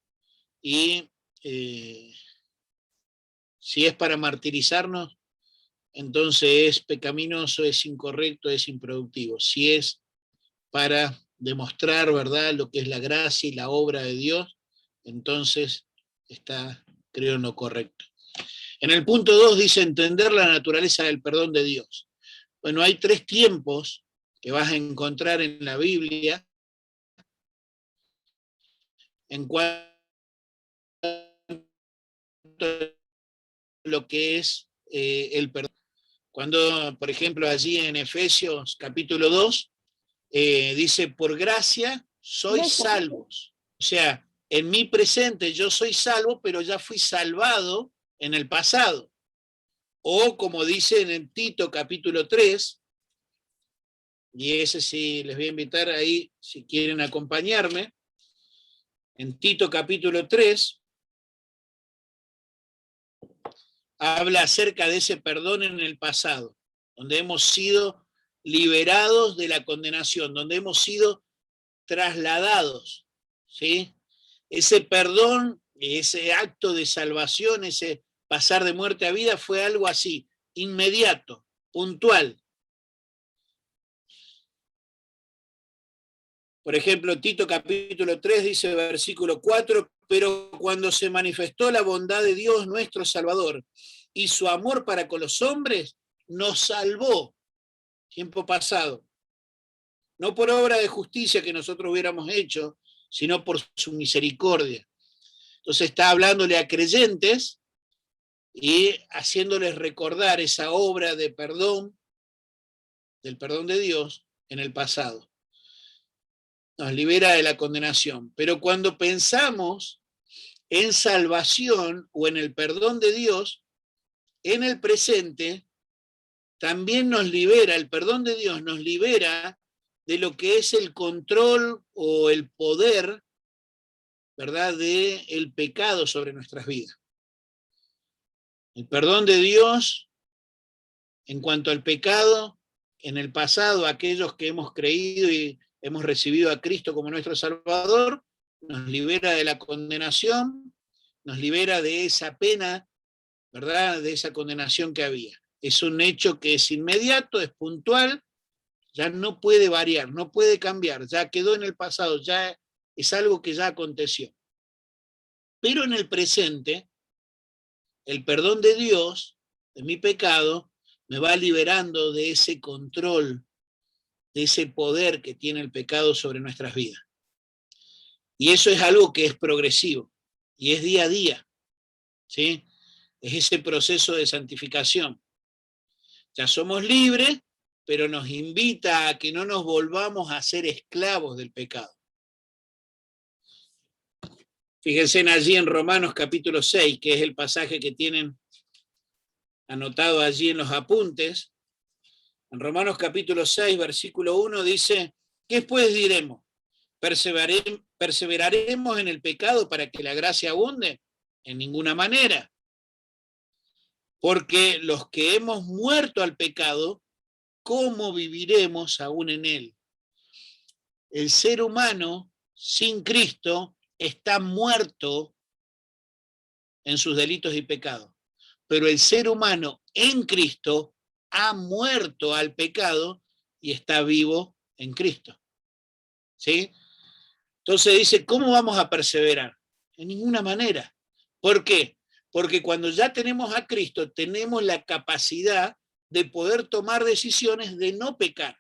A: y si es para martirizarnos, entonces es pecaminoso, es incorrecto, es improductivo. Si es para demostrar, ¿verdad?, lo que es la gracia y la obra de Dios, entonces está, creo, en lo correcto. En el punto 2 dice entender la naturaleza del perdón de Dios. Bueno, hay 3 tiempos que vas a encontrar en la Biblia en cuanto a lo que es el perdón. Cuando, por ejemplo, allí en Efesios capítulo 2, dice, por gracia sois salvos. O sea, en mi presente yo soy salvo, pero ya fui salvado en el pasado. O como dice en Tito capítulo 3, y ese sí les voy a invitar ahí si quieren acompañarme, en Tito capítulo 3, habla acerca de ese perdón en el pasado, donde hemos sido liberados de la condenación, donde hemos sido trasladados, ¿sí? Ese perdón, ese acto de salvación, ese pasar de muerte a vida fue algo así, inmediato, puntual. Por ejemplo, Tito capítulo 3 dice, versículo 4, pero cuando se manifestó la bondad de Dios nuestro Salvador y su amor para con los hombres, nos salvó, tiempo pasado, no por obra de justicia que nosotros hubiéramos hecho, sino por su misericordia. Entonces está hablándole a creyentes y haciéndoles recordar esa obra de perdón, del perdón de Dios en el pasado. Nos libera de la condenación. Pero cuando pensamos en salvación o en el perdón de Dios, en el presente, también nos libera, el perdón de Dios nos libera de lo que es el control o el poder, ¿verdad?, del pecado sobre nuestras vidas. El perdón de Dios en cuanto al pecado, en el pasado, aquellos que hemos creído y hemos recibido a Cristo como nuestro Salvador, nos libera de la condenación, nos libera de esa pena, ¿verdad?, de esa condenación que había. Es un hecho que es inmediato, es puntual, ya no puede variar, no puede cambiar, ya quedó en el pasado, ya es algo que ya aconteció. Pero en el presente, el perdón de Dios, de mi pecado, me va liberando de ese control, de ese poder que tiene el pecado sobre nuestras vidas. Y eso es algo que es progresivo y es día a día, ¿sí? Es ese proceso de santificación. Ya somos libres, pero nos invita a que no nos volvamos a ser esclavos del pecado. Fíjense allí en Romanos capítulo 6, que es el pasaje que tienen anotado allí en los apuntes. En Romanos capítulo 6, versículo 1 dice, ¿qué pues diremos? ¿Perseveraremos en el pecado para que la gracia abunde? En ninguna manera. Porque los que hemos muerto al pecado, ¿cómo viviremos aún en él? El ser humano sin Cristo está muerto en sus delitos y pecados. Pero el ser humano en Cristo ha muerto al pecado y está vivo en Cristo. ¿Sí? Entonces dice, ¿cómo vamos a perseverar? En ninguna manera. ¿Por qué? Porque cuando ya tenemos a Cristo, tenemos la capacidad de poder tomar decisiones de no pecar.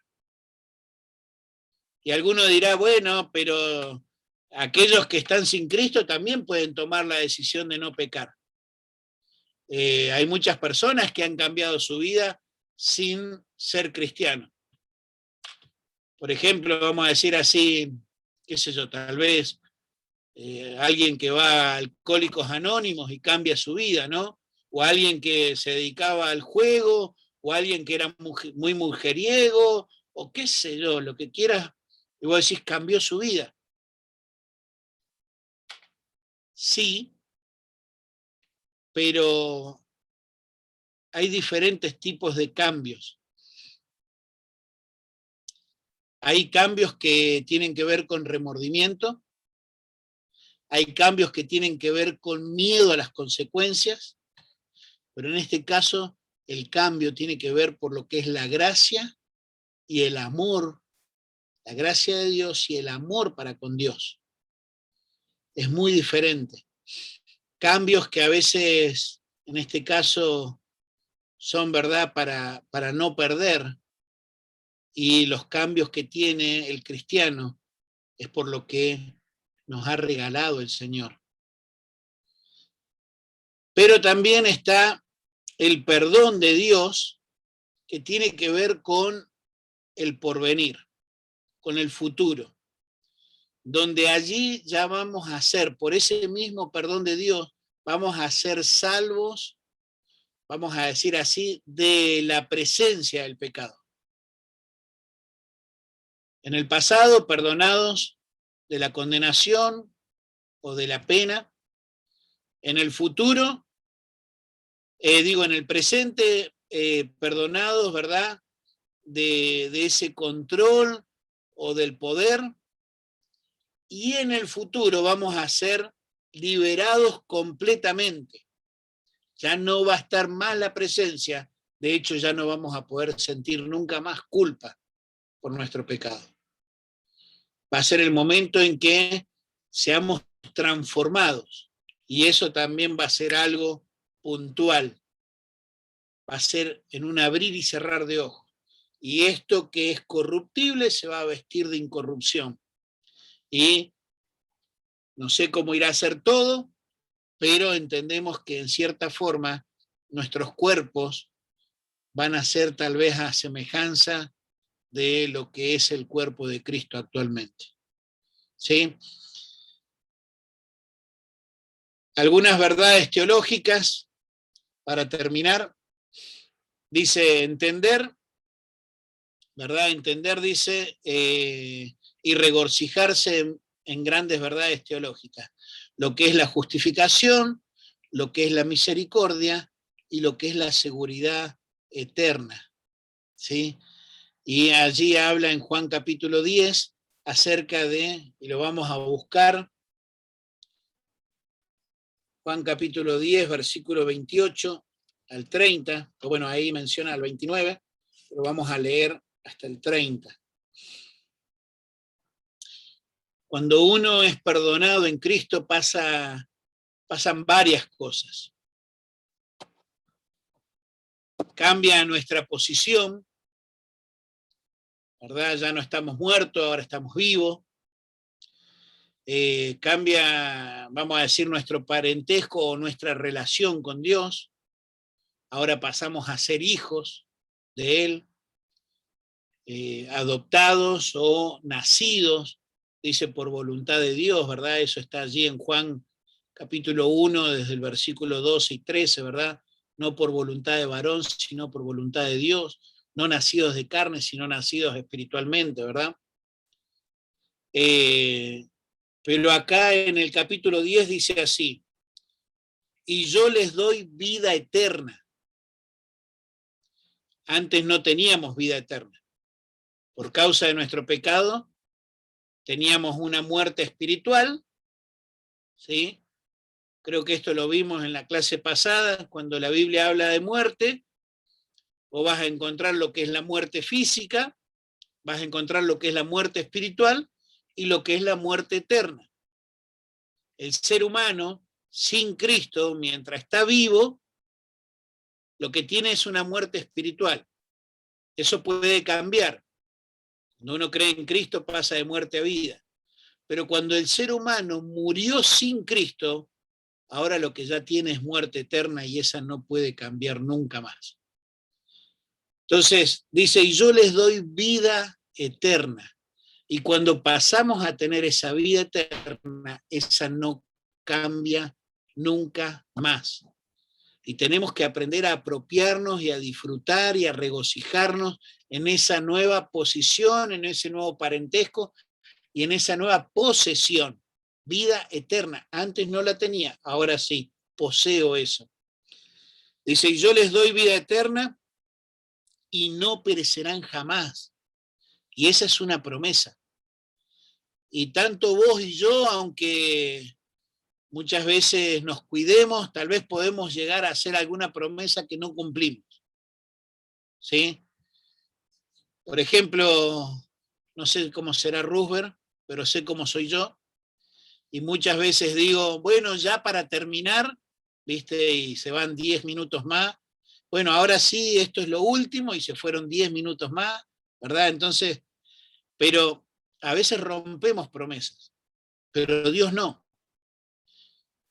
A: Y alguno dirá, bueno, pero aquellos que están sin Cristo también pueden tomar la decisión de no pecar. Hay muchas personas que han cambiado su vida sin ser cristianos. Por ejemplo, vamos a decir así, qué sé yo, tal vez alguien que va a Alcohólicos Anónimos y cambia su vida, ¿no? O alguien que se dedicaba al juego, o alguien que era muy mujeriego, o qué sé yo, lo que quieras, y vos decís, cambió su vida. Sí, pero hay diferentes tipos de cambios. Hay cambios que tienen que ver con remordimiento, hay cambios que tienen que ver con miedo a las consecuencias, pero en este caso el cambio tiene que ver por lo que es la gracia y el amor, la gracia de Dios y el amor para con Dios. Es muy diferente. Cambios que a veces, en este caso, son verdad para no perder, y los cambios que tiene el cristiano es por lo que nos ha regalado el Señor. Pero también está el perdón de Dios, que tiene que ver con el porvenir, con el futuro, donde allí ya vamos a ser, por ese mismo perdón de Dios, vamos a ser salvos, vamos a decir así, de la presencia del pecado. En el pasado, perdonados de la condenación o de la pena. En el futuro, en el presente, perdonados, ¿verdad?, de ese control o del poder. Y en el futuro vamos a ser liberados completamente. Ya no va a estar más la presencia, de hecho ya no vamos a poder sentir nunca más culpa por nuestro pecado. Va a ser el momento en que seamos transformados, y eso también va a ser algo puntual, va a ser en un abrir y cerrar de ojos, y esto que es corruptible se va a vestir de incorrupción, y no sé cómo irá a ser todo, pero entendemos que en cierta forma nuestros cuerpos van a ser tal vez a semejanza de lo que es el cuerpo de Cristo actualmente. ¿Sí? Algunas verdades teológicas, para terminar, dice entender, ¿verdad? Entender, dice, y regocijarse en grandes verdades teológicas, lo que es la justificación, lo que es la misericordia y lo que es la seguridad eterna, ¿sí? Y allí habla en Juan capítulo 10 acerca de, y lo vamos a buscar, Juan capítulo 10, versículo 28 al 30, o bueno, ahí menciona al 29, pero vamos a leer hasta el 30. Cuando uno es perdonado en Cristo pasan varias cosas. Cambia nuestra posición, ¿verdad? Ya no estamos muertos, ahora estamos vivos. Cambia, vamos a decir, nuestro parentesco o nuestra relación con Dios. Ahora pasamos a ser hijos de Él, adoptados o nacidos, dice, por voluntad de Dios, ¿verdad? Eso está allí en Juan capítulo 1, desde el versículo 12 y 13, ¿verdad? No por voluntad de varón, sino por voluntad de Dios, no nacidos de carne, sino nacidos espiritualmente, ¿verdad? Pero acá en el capítulo 10 dice así: y yo les doy vida eterna. Antes no teníamos vida eterna. Por causa de nuestro pecado, teníamos una muerte espiritual, ¿sí? Creo que esto lo vimos en la clase pasada, cuando la Biblia habla de muerte, vos vas a encontrar lo que es la muerte física, vas a encontrar lo que es la muerte espiritual y lo que es la muerte eterna. El ser humano, sin Cristo, mientras está vivo, lo que tiene es una muerte espiritual. Eso puede cambiar. Cuando uno cree en Cristo pasa de muerte a vida. Pero cuando el ser humano murió sin Cristo, ahora lo que ya tiene es muerte eterna y esa no puede cambiar nunca más. Entonces, dice, y yo les doy vida eterna. Y cuando pasamos a tener esa vida eterna, esa no cambia nunca más. Y tenemos que aprender a apropiarnos y a disfrutar y a regocijarnos en esa nueva posición, en ese nuevo parentesco y en esa nueva posesión, vida eterna. Antes no la tenía, ahora sí, poseo eso. Dice, y yo les doy vida eterna y no perecerán jamás. Y esa es una promesa. Y tanto vos y yo, aunque muchas veces nos cuidemos, tal vez podemos llegar a hacer alguna promesa que no cumplimos. ¿sí? Por ejemplo, no sé cómo será Roosevelt, pero sé cómo soy yo, y muchas veces digo, bueno, ya para terminar, ¿viste? Y se van 10 minutos más. Bueno, ahora sí, esto es lo último, y se fueron 10 minutos más, ¿verdad? Entonces, pero a veces rompemos promesas, pero Dios no.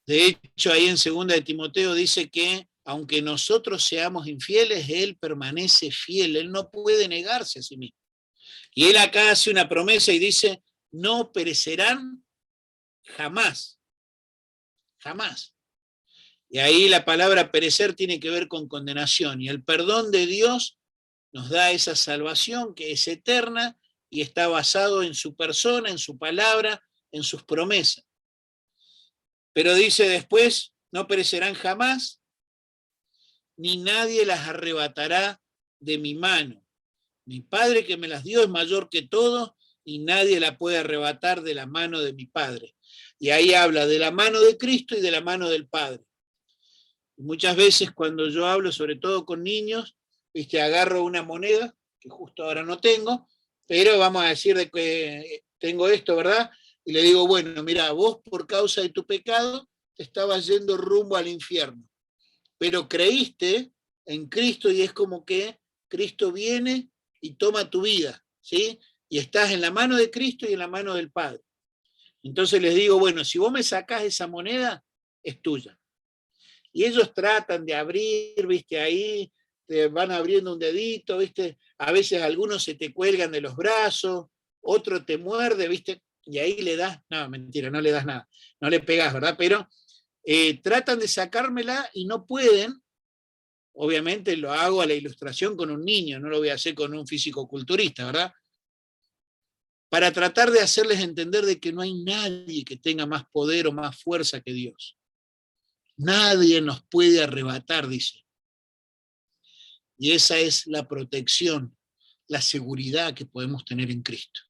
A: De hecho, ahí en 2 de Timoteo dice que aunque nosotros seamos infieles, Él permanece fiel, Él no puede negarse a sí mismo. Y Él acá hace una promesa y dice, no perecerán jamás, jamás. Y ahí la palabra perecer tiene que ver con condenación. Y el perdón de Dios nos da esa salvación que es eterna y está basado en su persona, en su palabra, en sus promesas. Pero dice después, no perecerán jamás, ni nadie las arrebatará de mi mano. Mi Padre que me las dio es mayor que todo y nadie la puede arrebatar de la mano de mi Padre. Y ahí habla de la mano de Cristo y de la mano del Padre. Y muchas veces cuando yo hablo, sobre todo con niños, ¿viste? Agarro una moneda, que justo ahora no tengo, pero vamos a decir de que tengo esto, ¿verdad? Y le digo, bueno, mira, vos por causa de tu pecado te estabas yendo rumbo al infierno, pero creíste en Cristo y es como que Cristo viene y toma tu vida, ¿sí? Y estás en la mano de Cristo y en la mano del Padre. Entonces les digo, bueno, si vos me sacás esa moneda, es tuya. Y ellos tratan de abrir, ¿viste? Ahí te van abriendo un dedito, ¿viste? A veces algunos se te cuelgan de los brazos, otro te muerde, ¿viste? Y ahí le das, no, mentira, no le das nada, no le pegas, ¿verdad? Pero tratan de sacármela y no pueden. Obviamente lo hago a la ilustración con un niño, no lo voy a hacer con un físico-culturista, ¿verdad? Para tratar de hacerles entender de que no hay nadie que tenga más poder o más fuerza que Dios. Nadie nos puede arrebatar, dice. Y esa es la protección, la seguridad que podemos tener en Cristo.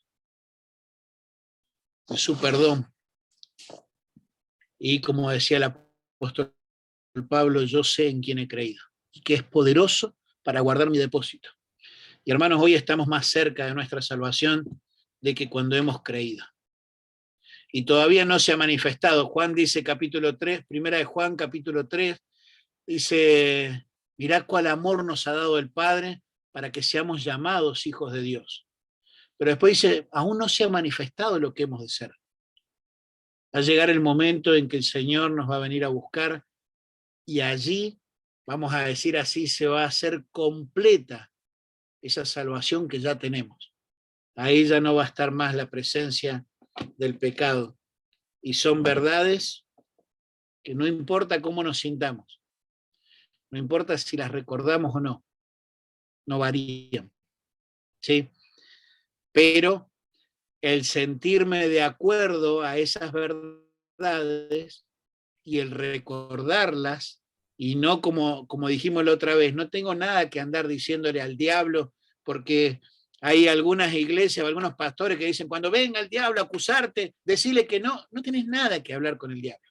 A: Es su perdón. Y como decía el apóstol Pablo, yo sé en quién he creído y que es poderoso para guardar mi depósito. Y hermanos, hoy estamos más cerca de nuestra salvación de que cuando hemos creído. Y todavía no se ha manifestado. Juan dice capítulo 3, primera de Juan capítulo 3, dice, mirad cuál amor nos ha dado el Padre para que seamos llamados hijos de Dios. Pero después dice, aún no se ha manifestado lo que hemos de ser. Va a llegar el momento en que el Señor nos va a venir a buscar y allí, vamos a decir así, se va a hacer completa esa salvación que ya tenemos. Ahí ya no va a estar más la presencia del pecado. Y son verdades que no importa cómo nos sintamos, no importa si las recordamos o no, no varían, ¿sí? Pero el sentirme de acuerdo a esas verdades y el recordarlas, y no como dijimos la otra vez, no tengo nada que andar diciéndole al diablo, porque hay algunas iglesias o algunos pastores que dicen, cuando venga el diablo a acusarte, decirle que no tenés nada que hablar con el diablo.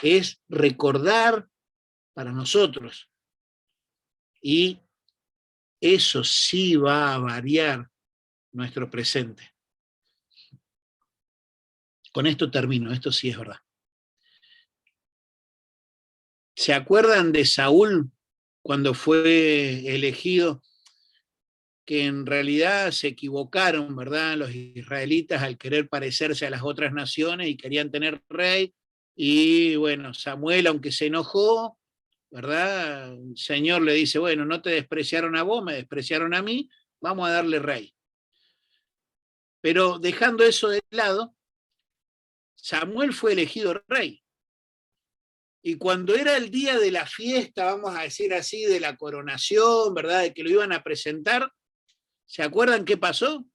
A: Es recordar para nosotros. Y eso sí va a variar nuestro presente. Con esto termino, esto sí es verdad. ¿Se acuerdan de Saúl cuando fue elegido? Que en realidad se equivocaron, ¿verdad? Los israelitas al querer parecerse a las otras naciones y querían tener rey. Y bueno, Samuel, aunque se enojó, ¿verdad? El Señor le dice, bueno, no te despreciaron a vos, me despreciaron a mí, vamos a darle rey. Pero dejando eso de lado, Samuel fue elegido rey. Y cuando era el día de la fiesta, vamos a decir así, de la coronación, ¿verdad? De que lo iban a presentar, ¿se acuerdan qué pasó?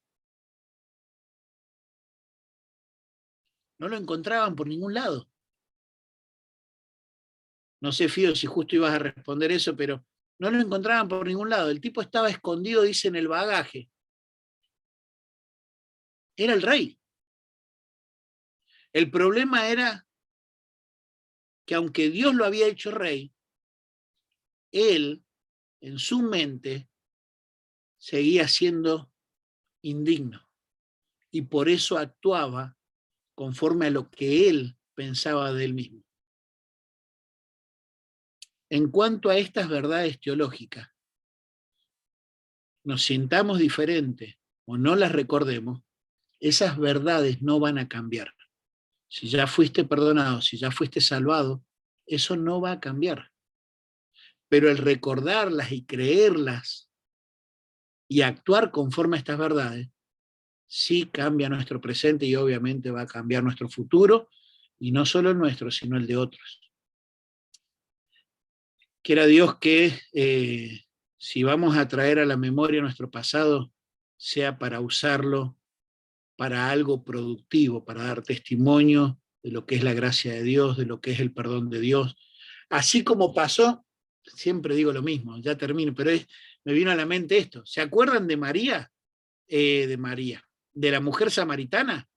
A: No lo encontraban por ningún lado. No sé, Fío, si justo ibas a responder eso, pero no lo encontraban por ningún lado. El tipo estaba escondido, dice, en el bagaje. Era el rey. El problema era que aunque Dios lo había hecho rey, él en su mente seguía siendo indigno y por eso actuaba conforme a lo que él pensaba de él mismo. En cuanto a estas verdades teológicas, nos sintamos diferentes o no las recordemos, esas verdades no van a cambiar. Si ya fuiste perdonado, si ya fuiste salvado, eso no va a cambiar. Pero el recordarlas y creerlas y actuar conforme a estas verdades, sí cambia nuestro presente y obviamente va a cambiar nuestro futuro, y no solo el nuestro, sino el de otros. Quiera Dios que si vamos a traer a la memoria nuestro pasado, sea para usarlo para algo productivo, para dar testimonio de lo que es la gracia de Dios, de lo que es el perdón de Dios. Así como pasó, siempre digo lo mismo, ya termino, pero me vino a la mente esto. ¿Se acuerdan de María? De la mujer samaritana.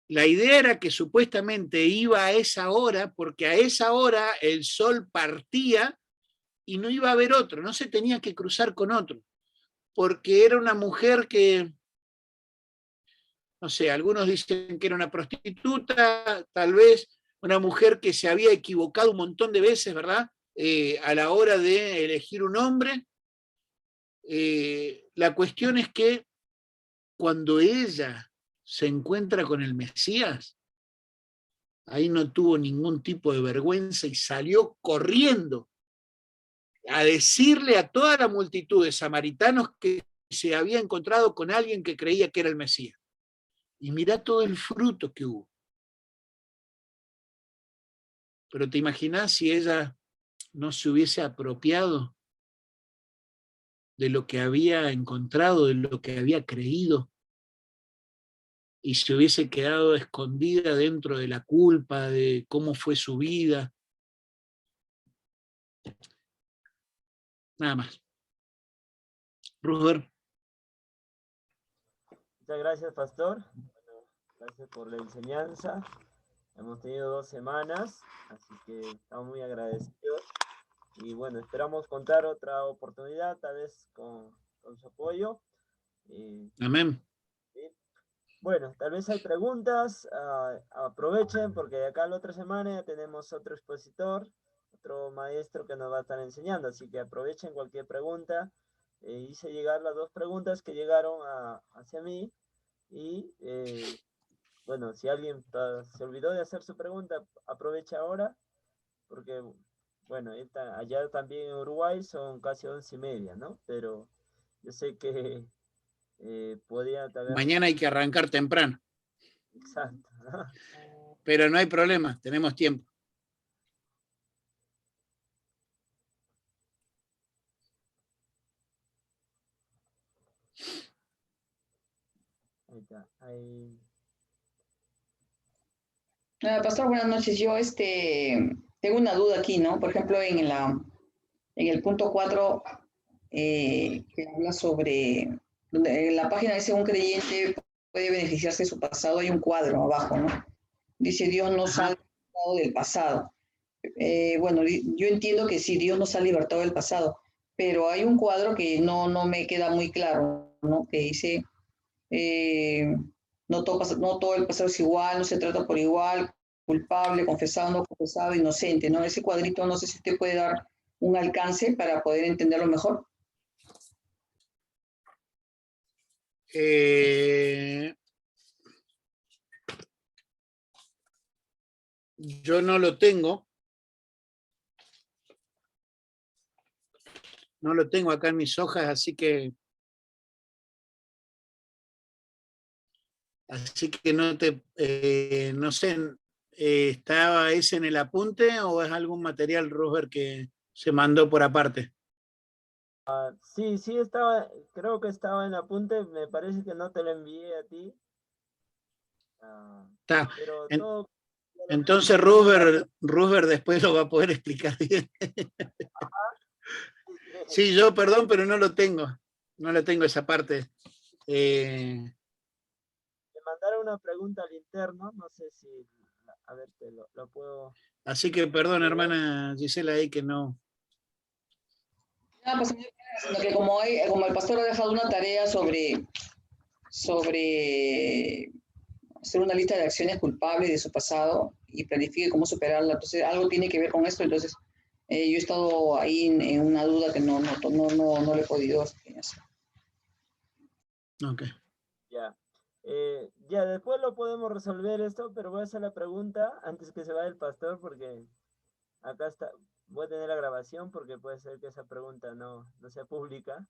A: La idea era que supuestamente iba a esa hora, porque a esa hora el sol partía y no iba a haber otro, no se tenía que cruzar con otro, porque era una mujer que, no sé, algunos dicen que era una prostituta, tal vez una mujer que se había equivocado un montón de veces, ¿verdad? A la hora de elegir un hombre. La cuestión es que cuando ella se encuentra con el Mesías, ahí no tuvo ningún tipo de vergüenza y salió corriendo a decirle a toda la multitud de samaritanos que se había encontrado con alguien que creía que era el Mesías. Y mirá todo el fruto que hubo. Pero ¿te imaginás si ella no se hubiese apropiado de lo que había encontrado, de lo que había creído, y se hubiese quedado escondida dentro de la culpa, de cómo fue su vida? Nada más. Ruber.
C: Muchas gracias, pastor. Bueno, gracias por la enseñanza. Hemos tenido 2 semanas, así que estamos muy agradecidos. Y bueno, esperamos contar otra oportunidad, tal vez con su apoyo.
A: Amén.
C: ¿Sí? Bueno, tal vez hay preguntas, aprovechen porque acá la otra semana ya tenemos otro expositor, otro maestro que nos va a estar enseñando, así que aprovechen cualquier pregunta. Hice llegar las 2 preguntas que llegaron hacia mí y bueno, si alguien se olvidó de hacer su pregunta, aprovecha ahora porque bueno, allá también en Uruguay son casi 11:30, ¿no? Pero yo sé que podía tal vez...
A: Mañana hay que arrancar temprano.
C: Exacto.
A: Pero no hay problema, tenemos tiempo.
C: Ahí está. Ahí...
D: Pastor, buenas noches. Yo tengo una duda aquí, ¿no? Por ejemplo, en el punto 4, que habla sobre, donde en la página dice un creyente puede beneficiarse de su pasado, hay un cuadro abajo, ¿no? Dice Dios nos ha libertado del pasado. Bueno, yo entiendo que sí, Dios nos ha libertado del pasado, pero hay un cuadro que no me queda muy claro, ¿no? Que dice... no todo el pasado es igual, no se trata por igual, culpable, confesado, no confesado, inocente, ¿no? Ese cuadrito, no sé si usted puede dar un alcance para poder entenderlo mejor.
A: Yo no lo tengo. No lo tengo acá en mis hojas, así que no sé, ¿estaba ese en el apunte o es algún material, Robert, que se mandó por aparte?
C: Sí, estaba, creo que estaba en apunte, me parece que no te lo envié a ti.
A: Está.
C: Pero todo...
A: Entonces Robert después lo va a poder explicar bien. Sí, yo perdón, pero no lo tengo. No lo tengo esa parte.
C: Me mandaron una pregunta al interno, no sé si A ver, lo puedo...
A: Así que perdón, hermana Gisela, ahí que no.
D: No, pues, sino que como el pastor ha dejado una tarea sobre hacer una lista de acciones culpables de su pasado y planifique cómo superarla. Entonces, algo tiene que ver con esto. Entonces, yo he estado ahí en una duda que no le he podido hacer.
A: Ok.
C: Ya. Ya, después lo podemos resolver esto, pero voy a hacer la pregunta antes que se vaya el pastor, porque acá está, voy a tener la grabación porque puede ser que esa pregunta no sea pública.